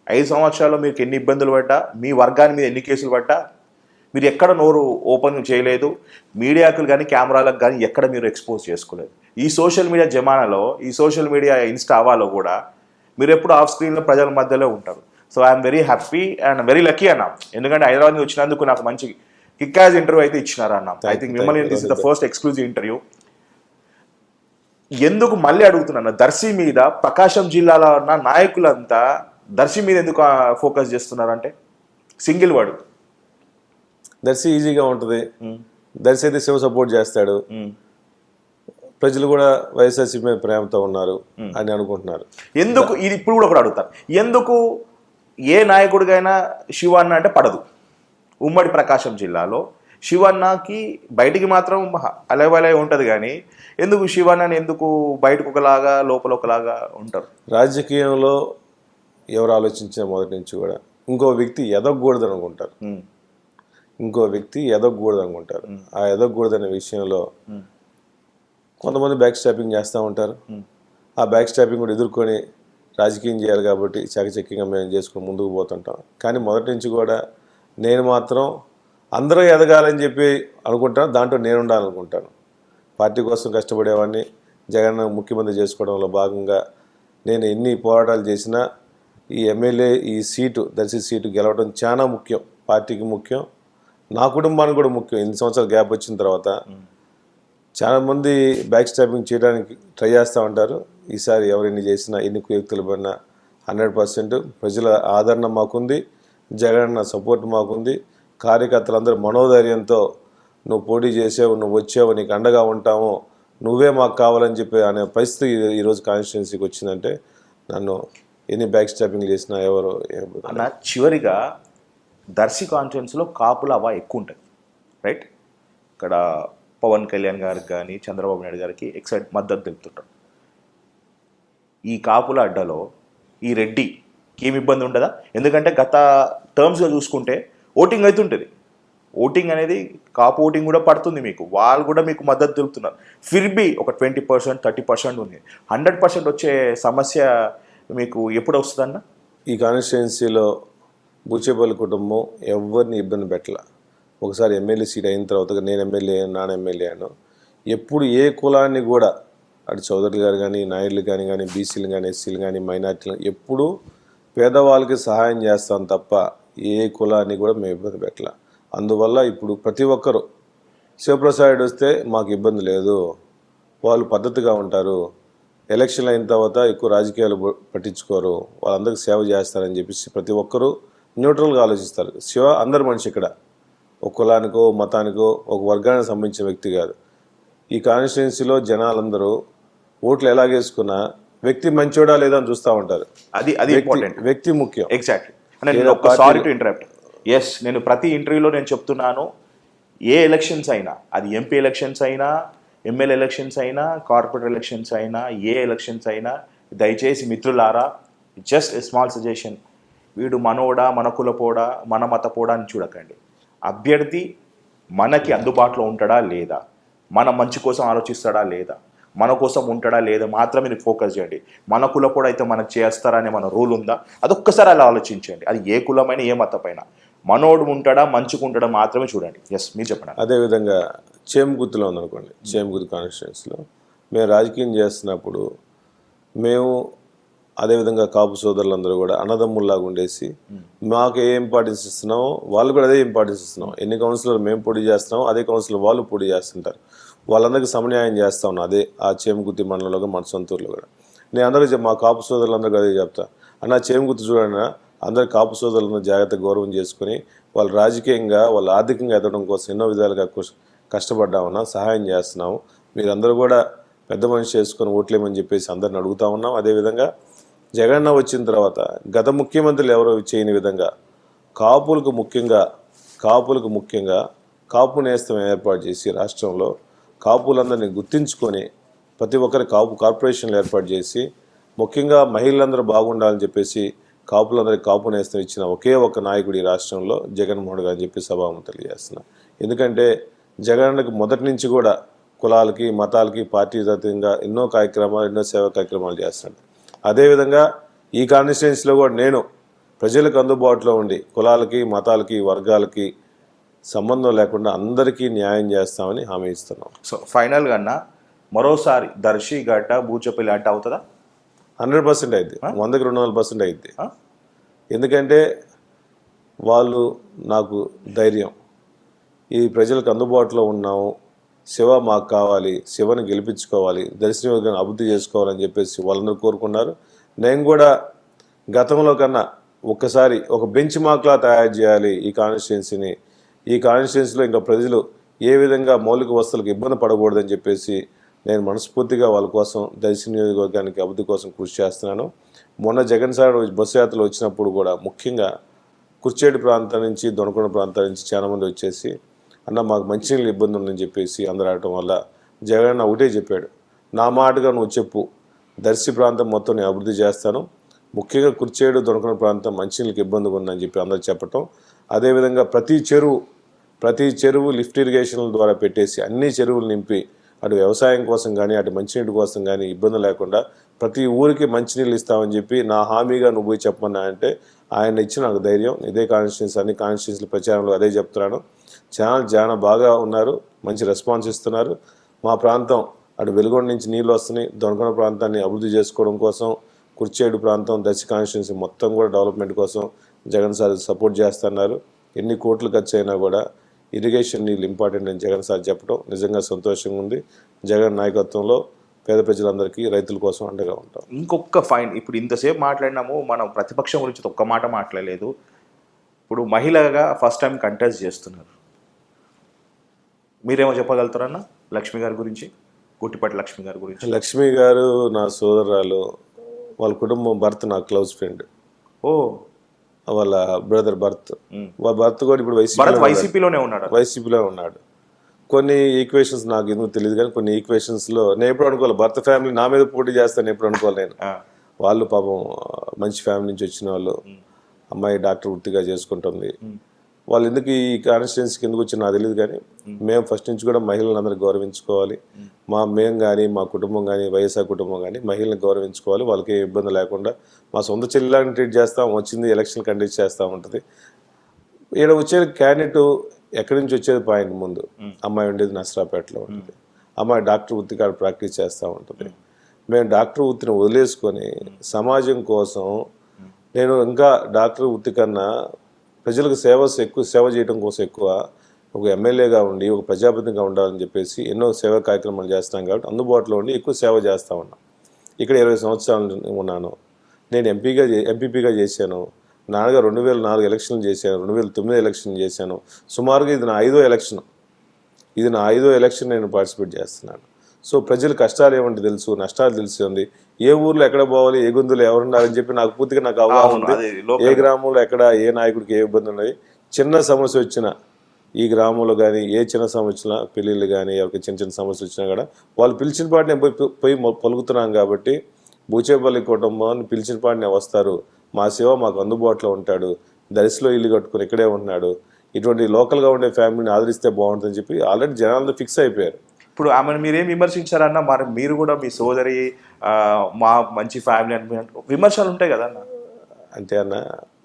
5 సంవత్సరాల్లో మీకు ఎన్ని ఇబ్బందులు పడ్డా, మీ వర్గాన్ని మీద ఎన్ని కేసులు పడ్డా మీరు ఎక్కడ నోరు ఓపెన్ చేయలేదు. మీడియాకు కానీ కెమెరాలకు కానీ ఎక్కడ మీరు ఎక్స్పోజ్ చేసుకోలేదు. ఈ సోషల్ మీడియా జమానాలో, ఈ సోషల్ మీడియా ఇన్స్టావాలో కూడా మీరు ఎప్పుడు ఆఫ్ స్క్రీన్లో ప్రజల మధ్యలో ఉంటారు. So I'm very happy and very lucky అన్న. ఎందుకంటే హైదరాబాద్ నుంచి వచ్చినందుకు నాకు మంచి కిక్కాజ్ ఇంటర్వ్యూ అయితే ఇచ్చినారు అన్న. ఐ థింక్ మిమ్మల్ని this is the first exclusive interview. ఎందుకు మళ్ళీ అడుగుతున్నాను, దర్శి మీద ప్రకాశం జిల్లాలో ఉన్న నాయకులంతా దర్శి మీద ఎందుకు ఫోకస్ చేస్తున్నారంటే సింగిల్ వర్డ్, దర్శి ఈజీగా ఉంటుంది. దర్శి అయితే శివ సపోర్ట్ చేస్తాడు. ప్రజలు కూడా వైఎస్ఆర్సీపీ మీద ప్రేమతో ఉన్నారు అని అనుకుంటున్నారు. ఎందుకు ఇది ఇప్పుడు కూడా ఒకటి అడుగుతారు, ఎందుకు ఏ నాయకుడికైనా శివన్న అంటే పడదు? ఉమ్మడి ప్రకాశం జిల్లాలో శివన్నకి బయటికి మాత్రం అలవలే ఉంటుంది, కానీ ఎందుకు శివన్నని ఎందుకు బయటకు ఒకలాగా లోపల ఒకలాగా ఉంటారు? రాజకీయంలో ఎవరు ఆలోచించిన మొదటి నుంచి కూడా ఇంకో వ్యక్తి ఎదగకూడదు అనుకుంటారు. ఇంకో వ్యక్తి ఎదగకూడదు అనుకుంటారు. ఆ ఎదగకూడదనే విషయంలో కొంతమంది బ్యాక్ స్టాపింగ్ చేస్తూ ఉంటారు. ఆ బ్యాక్ స్టాపింగ్ కూడా ఎదుర్కొని రాజకీయం చేయాలి కాబట్టి చాకచక్యంగా మేము చేసుకుని ముందుకు పోతుంటాం. కానీ మొదటి నుంచి కూడా నేను మాత్రం అందరూ ఎదగాలని చెప్పి అనుకుంటాను. దాంట్లో నేను ఉండాలనుకుంటాను. పార్టీ కోసం కష్టపడేవాడిని. జగన్ ముఖ్యమంత్రి చేసుకోవడంలో భాగంగా నేను ఎన్ని పోరాటాలు చేసినా ఈ ఎమ్మెల్యే ఈ సీటు, దర్శి సీటు గెలవడం చాలా ముఖ్యం. పార్టీకి ముఖ్యం, నా కుటుంబానికి కూడా ముఖ్యం. 8 సంవత్సరాల గ్యాప్ వచ్చిన తర్వాత చాలామంది బ్యాక్ స్టాపింగ్ చేయడానికి ట్రై చేస్తూ ఉంటారు. ఈసారి ఎవరెన్ని చేసినా, ఎన్ని కుయుక్తులు పడినా 100% ప్రజల ఆదరణ మాకుంది. జగన్ సపోర్ట్ మాకుంది. కార్యకర్తలందరూ మనోధైర్యంతో నువ్వు పోటీ చేసావు, నువ్వు వచ్చావు, నీకు అండగా ఉంటాము, నువ్వే మాకు కావాలని చెప్పి అనే పరిస్థితి ఈరోజు కాన్స్టిట్యున్సీకి వచ్చిందంటే నన్ను ఎన్ని బ్యాక్ స్టాపింగ్ చేసినా ఎవరు అన్న. చివరిగా దర్శి కాన్స్టిట్యున్సీలో కాపుల అవా ఎక్కువ ఉంటుంది, రైట్? ఇక్కడ పవన్ కళ్యాణ్ గారికి కానీ చంద్రబాబు నాయుడు గారికి ఎక్సైట్ మద్దతు తెలుపుతుంటారు. ఈ కాపుల అడ్డలో ఈ రెడ్డికి ఏమి ఇబ్బంది ఉండదా? ఎందుకంటే గత టర్మ్స్లో చూసుకుంటే ఓటింగ్ అవుతుంటుంది. ఓటింగ్ అనేది కాపు ఓటింగ్ కూడా పడుతుంది మీకు, వాళ్ళు కూడా మీకు మద్దతు తెలుపుతున్నారు. ఫిర్బీ ఒక 20%, 30% ఉంది. 100% వచ్చే సమస్య మీకు ఎప్పుడు వస్తుందన్న? ఈ కాన్స్టిట్యున్సీలో బుచ్చేపల్లి కుటుంబం ఎవరిని ఇబ్బంది పెట్టాల. ఒకసారి ఎమ్మెల్యే సీట్ అయిన తర్వాత నేను ఎమ్మెల్యే, నాన్న ఎమ్మెల్యే అను. ఎప్పుడు ఏ కులాన్ని కూడా అటు చౌదరి గారు కానీ, నాయుడులు కానీ, బీసీలు కానీ, ఎస్సీలు కానీ, మైనార్టీలు ఎప్పుడూ పేదవాళ్ళకి సహాయం చేస్తాం తప్ప ఏ కులాన్ని కూడా మేము ఇబ్బంది పెట్టాల. అందువల్ల ఇప్పుడు ప్రతి ఒక్కరూ శివప్రసాద్ వస్తే మాకు ఇబ్బంది లేదు, వాళ్ళు పద్ధతిగా ఉంటారు, ఎలక్షన్ అయిన తర్వాత ఎక్కువ రాజకీయాలు పట్టించుకోరు, వాళ్ళందరికీ సేవ చేస్తారని చెప్పేసి ప్రతి ఒక్కరూ న్యూట్రల్గా ఆలోచిస్తారు. శివ అందరి మనిషి, ఇక్కడ ఒక కులానికో మతానికో ఒక వర్గానికి సంబంధించిన వ్యక్తి కాదు. ఈ కాన్స్టిట్యున్సీలో జనాలందరూ ఓట్లు ఎలాగేసుకున్నా వ్యక్తి మంచోడా లేదా అని చూస్తూ ఉంటారు. అది ఇంపార్టెంట్. వ్యక్తి ముఖ్యం. Exactly. Sorry to interrupt. Yes, నేను ప్రతి ఇంటర్వ్యూలో నేను చెప్తున్నాను, ఏ ఎలక్షన్స్ అయినా, అది ఎంపీ ఎలక్షన్స్ అయినా, ఎమ్మెల్యే ఎలక్షన్స్ అయినా, కార్పొరేట్ ఎలక్షన్స్ అయినా, ఏ ఎలక్షన్స్ అయినా, దయచేసి మిత్రులారా, జస్ట్ ఏ స్మాల్ సజెషన్, వీడు మనోడా, మన కులపోడా, మన మతపోడా అని చూడకండి. అభ్యర్థి మనకి అందుబాటులో ఉంటాడా లేదా, మన మంచి కోసం ఆలోచిస్తాడా లేదా, మన కోసం ఉంటాడా లేదా మాత్రమే మీరు ఫోకస్ చేయండి. మన కులపోడు అయితే మనకు చేస్తారనే మన రూల్ ఉందా, అదొక్కసారి అలా ఆలోచించండి. అది ఏ కులమైన ఏ మతపైన మనోడు ఉంటాడా మంచుకుంటాడా మాత్రమే చూడండి. ఎస్, మీరు చెప్పండి. అదేవిధంగా చేమగుర్తులో ఉందనుకోండి, చేమగుర్తు కాన్స్టిట్యున్సీలో మేము రాజకీయం చేస్తున్నప్పుడు మేము అదేవిధంగా కాపు సోదరులందరూ కూడా అన్నదమ్ముల్లాగా ఉండేసి మాకు ఏ ఇంపార్టెన్స్ ఇస్తున్నామో వాళ్ళు కూడా అదే ఇంపార్టెన్స్ ఇస్తున్నాం. ఎన్ని కౌన్సిలర్ మేము పోటీ చేస్తున్నామో అదే కౌన్సిలర్ వాళ్ళు పోటీ చేస్తుంటారు. వాళ్ళందరికీ సమన్యాయం చేస్తా ఉన్నాం. అదే ఆ చేమగుర్తి మండలంలో మన సొంతూరులో కూడా నేను అందరికీ మా కాపు సోదరులందరికీ అదే చెప్తా, అన్న చేమగుర్తు చూడండి, అందరు కాపు సోదరులను జాగ్రత్తగా గౌరవం చేసుకుని వాళ్ళు రాజకీయంగా వాళ్ళు ఆర్థికంగా ఎదగడం కోసం ఎన్నో విధాలుగా కష్టపడ్డామన్నా, సహాయం చేస్తున్నాము. మీరందరూ కూడా పెద్ద మనిషి చేసుకొని ఓట్లేమని చెప్పేసి అందరిని అడుగుతా ఉన్నాం. అదేవిధంగా జగన్న వచ్చిన తర్వాత గత ముఖ్యమంత్రులు ఎవరో చేయని విధంగా కాపులకు ముఖ్యంగా కాపు నేస్తం ఏర్పాటు చేసి రాష్ట్రంలో కాపులందరినీ గుర్తించుకొని ప్రతి ఒక్కరి కాపు కార్పొరేషన్లు ఏర్పాటు చేసి ముఖ్యంగా మహిళలందరూ బాగుండాలని చెప్పేసి కాపులందరికీ కాపు నేస్తం ఇచ్చిన ఒకే ఒక్క నాయకుడు ఈ రాష్ట్రంలో జగన్మోహన్ గారు అని చెప్పి సభాముఖంగా తెలియజేస్తున్నా. ఎందుకంటే జగన్కి మొదటి నుంచి కూడా కులాలకి మతాలకి పార్టీగతంగా ఎన్నో కార్యక్రమాలు, ఎన్నో సేవా కార్యక్రమాలు చేస్తున్నాడు. అదేవిధంగా ఈ కాన్స్టిట్యున్సీలో కూడా నేను ప్రజలకు అందుబాటులో ఉండి కులాలకి మతాలకి వర్గాలకి సంబంధం లేకుండా అందరికీ న్యాయం చేస్తామని హామీ ఇస్తున్నాం. సో ఫైనల్గా అన్న మరోసారి దర్శి గట్ట బూచపల్లి అంటే అవుతుందా? 100% అయింది, 100కి 200% అయింది. ఎందుకంటే వాళ్ళు నాకు ధైర్యం, ఈ ప్రజలకు అందుబాటులో ఉన్నాము, శివ మాకు కావాలి, శివని గెలిపించుకోవాలి, దర్శనం అభివృద్ధి చేసుకోవాలని చెప్పేసి వాళ్ళందరూ కోరుకున్నారు. నేను కూడా గతంలో కన్నా ఒక్కసారి ఒక బెంచ్ మార్క్లా తయారు చేయాలి ఈ కాన్స్టిట్యున్సీని. ఈ కాన్స్టిట్యున్సీలో ఇంకా ప్రజలు ఏ విధంగా మౌలిక వస్తువులకు ఇబ్బంది పడకూడదని చెప్పేసి నేను మనస్ఫూర్తిగా వాళ్ళ కోసం దర్శి నియోజకవర్గానికి అభివృద్ధి కోసం కృషి చేస్తున్నాను. మొన్న జగన్ సార్ బస్సు యాత్రలు వచ్చినప్పుడు కూడా ముఖ్యంగా కుర్చేడు ప్రాంతం నుంచి దొనకొండ ప్రాంతం నుంచి చాలామంది వచ్చేసి అన్న మాకు మంచినీళ్ళు ఇబ్బంది ఉందని చెప్పేసి అందరూ ఆడటం వల్ల జగన్ ఒకటే చెప్పాడు, నా మాటగా నువ్వు చెప్పు, దర్శి ప్రాంతం మొత్తం నేను అభివృద్ధి చేస్తాను, ముఖ్యంగా కుర్చేడు దొనకొండ ప్రాంతం మంచినీళ్ళకి ఇబ్బందిగా ఉందని చెప్పి అందరూ చెప్పటం. అదేవిధంగా ప్రతి చెరువు లిఫ్ట్ ఇరిగేషన్ల ద్వారా పెట్టేసి అన్ని చెరువులు నింపి అటు వ్యవసాయం కోసం కానీ అటు మంచినీటి కోసం కానీ ఇబ్బంది లేకుండా ప్రతి ఊరికి మంచినీళ్ళు ఇస్తామని చెప్పి నా హామీగా నువ్వు పోయి చెప్పమన్నా అంటే ఆయన ఇచ్చిన నాకు ధైర్యం. ఇదే కాన్స్టిట్యున్సీ అన్ని కాన్స్టిట్యున్సీల ప్రచారంలో అదే చెప్తున్నాను. చాలా బాగా ఉన్నారు, మంచి రెస్పాన్స్ ఇస్తున్నారు. మా ప్రాంతం అటు వెలుగొండ నుంచి నీళ్ళు వస్తున్నాయి, దొనకొండ ప్రాంతాన్ని అభివృద్ధి చేసుకోవడం కోసం కుర్చేడు ప్రాంతం దర్శి కాన్స్టిట్యున్సీ మొత్తం కూడా డెవలప్మెంట్ కోసం జగన్ సార్ సపోర్ట్ చేస్తున్నారు. ఎన్ని కోట్లు ఖర్చు అయినా కూడా ఇరిగేషన్ నీళ్ళు ఇంపార్టెంట్ అని జగన్ సార్ చెప్పడం నిజంగా సంతోషంగా ఉంది. జగన్ నాయకత్వంలో పేద ప్రజలందరికీ రైతుల కోసం అండగా ఉంటాం. ఇంకొక ఫైన్, ఇప్పుడు ఇంతసేపు మాట్లాడినాము, మనం ప్రతిపక్షం గురించి ఒక్క మాట మాట్లాడలేదు. ఇప్పుడు మహిళగా ఫస్ట్ టైం కంటెస్ట్ చేస్తున్నారు, మీరేమో చెప్పగలుగుతారన్న లక్ష్మి గారి గురించి, గుట్టిపాటి లక్ష్మి గారి గురించి? లక్ష్మి గారు నా సోదరురాలు, వాళ్ళ కుటుంబం భర్త నా క్లోజ్ ఫ్రెండ్. ఓ, వాళ్ళ బ్రదర్ వాళ్ళ భర్త కూడా ఇప్పుడు వైసీపీలోనే ఉన్నాడు. కొన్ని ఈక్వేషన్స్ నాకు ఎందుకు తెలియదు కానీ కొన్ని ఈక్వేషన్స్లో నేను ఎప్పుడు అనుకోవాలి భర్త ఫ్యామిలీ నా మీద పోటీ చేస్తాను ఎప్పుడు అనుకోవాలి నేను. వాళ్ళు పాపం మంచి ఫ్యామిలీ నుంచి వచ్చిన వాళ్ళు, అమ్మాయి డాక్టర్ వృత్తిగా చేసుకుంటుంది. వాళ్ళు ఎందుకు ఈ కాన్స్టిట్యున్సీకి ఎందుకు వచ్చి నాకు తెలియదు కానీ మేము ఫస్ట్ నుంచి కూడా మహిళలను అందరూ గౌరవించుకోవాలి. మేము కానీ మా కుటుంబం కానీ వైఎస్ఆర్ కుటుంబం కానీ మహిళలను గౌరవించుకోవాలి. వాళ్ళకి ఏ ఇబ్బంది లేకుండా మా సొంత చెల్లిలాగా ట్రీట్ చేస్తాం. వచ్చింది ఎలక్షన్ కండక్ట్ చేస్తూ ఉంటుంది. ఈడ వచ్చేది క్యాండిడేట్ ఎక్కడి నుంచి వచ్చేది పాయింట్ ముందు అమ్మాయి ఉండేది నసరాపేటలో ఉంటుంది. అమ్మాయి డాక్టర్ వృత్తి కాడ ప్రాక్టీస్ చేస్తూ ఉంటుంది. మేము డాక్టర్ వృత్తిని వదిలేసుకొని సమాజం కోసం నేను ఇంకా డాక్టర్ వృత్తి కన్నా ప్రజలకు సేవ చేయడం కోసం ఎక్కువ ఒక ఎమ్మెల్యేగా ఉండి ఒక ప్రజాప్రతినిధిగా ఉండాలని చెప్పేసి ఎన్నో సేవా కార్యక్రమాలు చేస్తున్నాం కాబట్టి అందుబాటులో ఉండి ఎక్కువ సేవ చేస్తూ ఉన్నాం. ఇక్కడ 20 సంవత్సరాలు ఉన్నాను. నేను ఎంపీపీగా చేశాను. నాన్నగా 2004 ఎలక్షన్లు చేశాను, 2009 ఎలక్షన్ చేశాను. సుమారుగా ఇది నా 5వ ఎలక్షన్ నేను పార్టిసిపేట్ చేస్తున్నాను. సో ప్రజల కష్టాలు ఏమంటే తెలుసు, నష్టాలు తెలిసింది, ఏ ఊర్లో ఎక్కడ పోవాలి, ఏ గొంతులు ఎవరున్నారని చెప్పి నాకు పూర్తిగా అవగాహన ఉంది. ఏ గ్రామంలో ఎక్కడ ఏ నాయకుడికి ఏ ఇబ్బంది ఉన్నది, చిన్న సమస్య వచ్చినా ఈ గ్రామంలో కానీ ఏ చిన్న సమస్య వచ్చినా, పెళ్ళిళ్ళు కానీ ఎవరికి చిన్న సమస్య వచ్చినా కూడా వాళ్ళు పిలిచిన పాటు నేను పోయి పలుకుతున్నాను. కాబట్టి బూచేపల్లి కుటుంబాన్ని పిలిచిన పాటు నేను వస్తారు, మా శివ మాకు అందుబాటులో ఉంటాడు, దర్శిలో ఇల్లు కట్టుకుని ఇక్కడే ఉంటున్నాడు, ఇటువంటి లోకల్గా ఉండే ఫ్యామిలీని ఆదరిస్తే బాగుంటుందని చెప్పి ఆల్రెడీ జనాలతో ఫిక్స్ అయిపోయారు. ఇప్పుడు ఆమెను మీరేం విమర్శించారన్న, మరి మీరు కూడా మీ సోదరి మా మంచి ఫ్యామిలీ అని విమర్శలు ఉంటాయి కదా అన్న. అంటే అన్న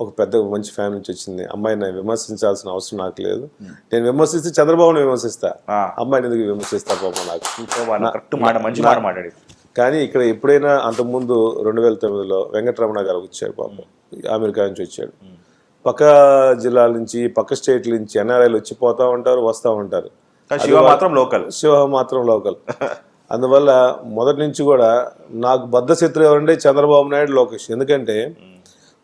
ఒక పెద్ద మంచి ఫ్యామిలీ నుంచి వచ్చింది, అమ్మాయిని విమర్శించాల్సిన అవసరం నాకు లేదు. నేను విమర్శిస్తే చంద్రబాబుని విమర్శిస్తా, అమ్మాయిని ఎందుకు విమర్శిస్తా పాపం నాకు. కరెక్ట్ మాట, మంచి మాట మాట్లాడి. కానీ ఇక్కడ ఎప్పుడైనా అంతకుముందు 2009లో వెంకటరమణ గారు వచ్చాడు పాపం, అమెరికా నుంచి వచ్చాడు. పక్క జిల్లాల నుంచి పక్క స్టేట్ల నుంచి ఎన్ఆర్ఐలు వచ్చి పోతా ఉంటారు, వస్తూ ఉంటారు. శివ మాత్రం లోకల్, శివ మాత్రం లోకల్. అందువల్ల మొదటి నుంచి కూడా నాకు బద్ధ శత్రువు ఎవరంటే చంద్రబాబు నాయుడు, లోకేష్. ఎందుకంటే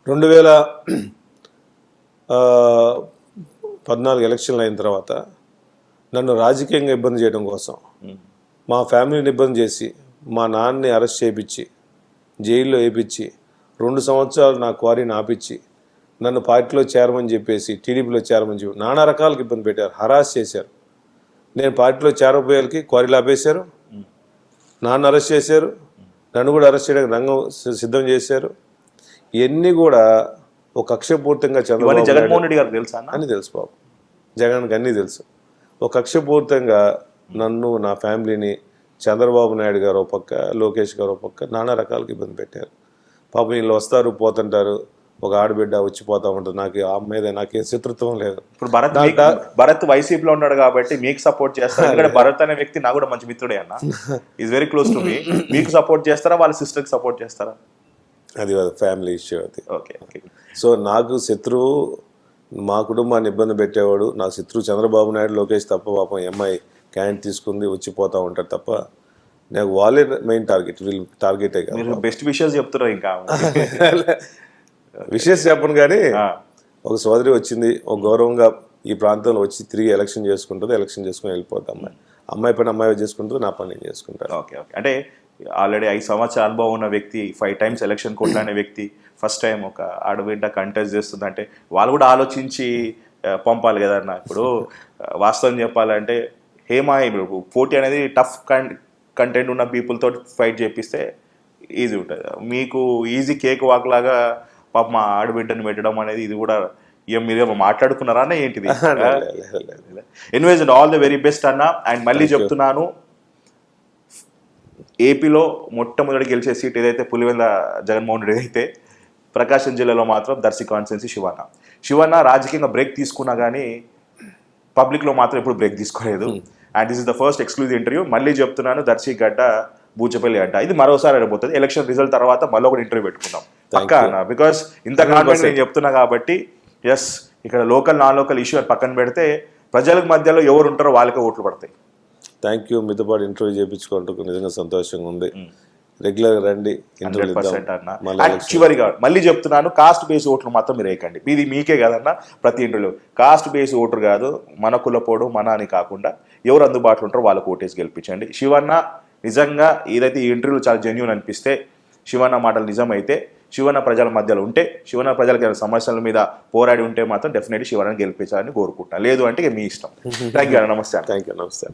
2014 ఎలక్షన్లు అయిన తర్వాత నన్ను రాజకీయంగా ఇబ్బంది చేయడం కోసం, మా ఫ్యామిలీని ఇబ్బంది చేసి, మా నాన్నని అరెస్ట్ చేయించి జైల్లో వేయించి 2 సంవత్సరాలు నా క్వారీని ఆపించి నన్ను పార్టీలో చేరమని చెప్పేసి, టీడీపీలో చేరమని చెప్పి నానా రకాలకు ఇబ్బంది పెట్టారు, హరాస్ చేశారు. నేను పార్టీలో చేరబోయేకి క్వారీలు ఆపేశారు, నాన్న అరెస్ట్ చేశారు, నన్ను కూడా అరెస్ట్ చేయడానికి రంగం సిద్ధం చేశారు. ఇవన్నీ కూడా ఒక కక్షపూర్తంగా జగన్మోహన్ రెడ్డి గారు తెలుసా అని తెలుసు బాబు, జగన్కి అన్నీ తెలుసు. ఒక కక్షపూర్తంగా నన్ను, నా ఫ్యామిలీని చంద్రబాబు నాయుడు గారు ఒక పక్క, లోకేష్ గారు ఒక పక్క నానా రకాలకు ఇబ్బంది పెట్టారు. పాపం వీళ్ళు వస్తారు పోతుంటారు, ఒక ఆడబిడ్డ వచ్చిపోతా ఉంటుంది. నాకు ఆ మీద నాకే శత్రుత్వం లేదు. ఇప్పుడు భరత్ వైసీపీలో ఉన్నాడు కాబట్టి మీకు సపోర్ట్ చేస్తారు. ఎందుకంటే భరత్ అనే వ్యక్తి నాకు కూడా మంచి మిత్రుడే అన్న, is very close to me. మీకు సపోర్ట్ చేస్తారా, వాళ్ళ సిస్టర్కి సపోర్ట్ చేస్తారా? అది ఫ్యామిలీ ఇష్యూ అది. ఓకే. సో నాకు శత్రువు మా కుటుంబాన్ని ఇబ్బంది పెట్టేవాడు, నాకు శత్రువు చంద్రబాబు నాయుడు, లోకేష్ తప్ప. పాపం ఎంఐ క్యాంట్ తీసుకుంది వచ్చిపోతా ఉంటారు తప్ప నాకు వాళ్ళే మెయిన్ టార్గెట్, వీళ్ళు టార్గెటే కాదు. బెస్ట్ విషయాలు చెప్తున్నారు. ఇంకా విషయం చెప్పను కానీ ఒక సోదరి వచ్చింది, ఒక గౌరవంగా ఈ ప్రాంతంలో వచ్చి తిరిగి ఎలక్షన్ చేసుకుంటుంది, ఎలక్షన్ చేసుకుని వెళ్ళిపోతాం. అమ్మాయి పని అమ్మాయి చేసుకుంటుంది, నా పని నేను చేసుకుంటాను. ఓకే. అంటే ఆల్రెడీ 5 సంవత్సరాల అనుభవం ఉన్న వ్యక్తి, 5 times ఎలక్షన్ కొట్లాడిన వ్యక్తి, ఫస్ట్ టైం ఒక ఆడబిడ్డ కంటెస్ట్ చేస్తుందంటే వాళ్ళు కూడా ఆలోచించి పంపాలి కదన్న. ఇప్పుడు వాస్తవం చెప్పాలంటే హేమా పోటీ అనేది టఫ్ కంటెంట్ ఉన్న పీపుల్ తోటి ఫైట్ చేపిస్తే ఈజీ ఉంటుంది. మీకు ఈజీ కేక్ వాక్ లాగా పాప మా ఆడబిడ్డని పెట్టడం అనేది, ఇది కూడా మీరు మాట్లాడుకున్నారా అన్న ఏంటిది? Anyways all the very best అన్న. అండ్ మళ్ళీ చెప్తున్నాను, ఏపీలో మొట్టమొదటి గెలిచే సీట్ ఏదైతే పులివెందుల జగన్మోహన్ రెడ్డి అయితే, ప్రకాశం జిల్లాలో మాత్రం దర్శి కాన్స్టిట్యున్సీ శివన్న రాజకీయంగా బ్రేక్ తీసుకున్నా కానీ పబ్లిక్లో మాత్రం ఎప్పుడు బ్రేక్ తీసుకోలేదు. And this is the first exclusive interview. మళ్ళీ చెప్తున్నాను, దర్శి గడ్డ, బూచపల్లి అడ్డ, ఇది మరోసారి అడిపోతుంది. ఎలక్షన్ రిజల్ట్ తర్వాత మళ్ళీ ఒకటి ఇంటర్వ్యూ పెట్టుకుందాం పక్కా అన్న. బికాస్ ఇంత కాన్ఫిడెంట్ నేను చెప్తున్నా కాబట్టి. ఎస్, ఇక్కడ లోకల్ నాన్ లోకల్ ఇష్యూ పక్కన పెడితే ప్రజలకు మధ్యలో ఎవరు ఉంటారో వాళ్ళకే ఓట్లు పడతాయి. Thank you. మీతో పాటు ఇంటర్వ్యూ చేయించుకుంటూ నిజంగా సంతోషంగా ఉంది. రెగ్యులర్ రండి, 100% అన్న. చివరిగా మళ్ళీ చెప్తున్నాను, కాస్ట్ బేస్ ఓట్లు మాత్రం మీరు వేయకండి. ఇది మీకే కాదన్న, ప్రతి ఇంటర్వ్యూలో కాస్ట్ బేస్ ఓటర్ కాదు, మన కులపోడు మన అని కాకుండా ఎవరు అందుబాటులో ఉంటారో వాళ్ళకు ఓటేసి గెలిపించండి. శివన్న నిజంగా ఏదైతే ఈ ఇంటర్వ్యూలు చాలా జెన్యూన్ అనిపిస్తే, శివన్న మాటలు నిజమైతే, శివన్న ప్రజల మధ్యలో ఉంటే, శివన్న ప్రజలకి సమస్యల మీద పోరాడి ఉంటే మాత్రం డెఫినెట్లీ శివన్నని గెలిపించాలని కోరుకుంటున్నాను. లేదు అంటే మీ ఇష్టం. థ్యాంక్ యూ అన్న. నమస్తే. Thank you. నమస్తే.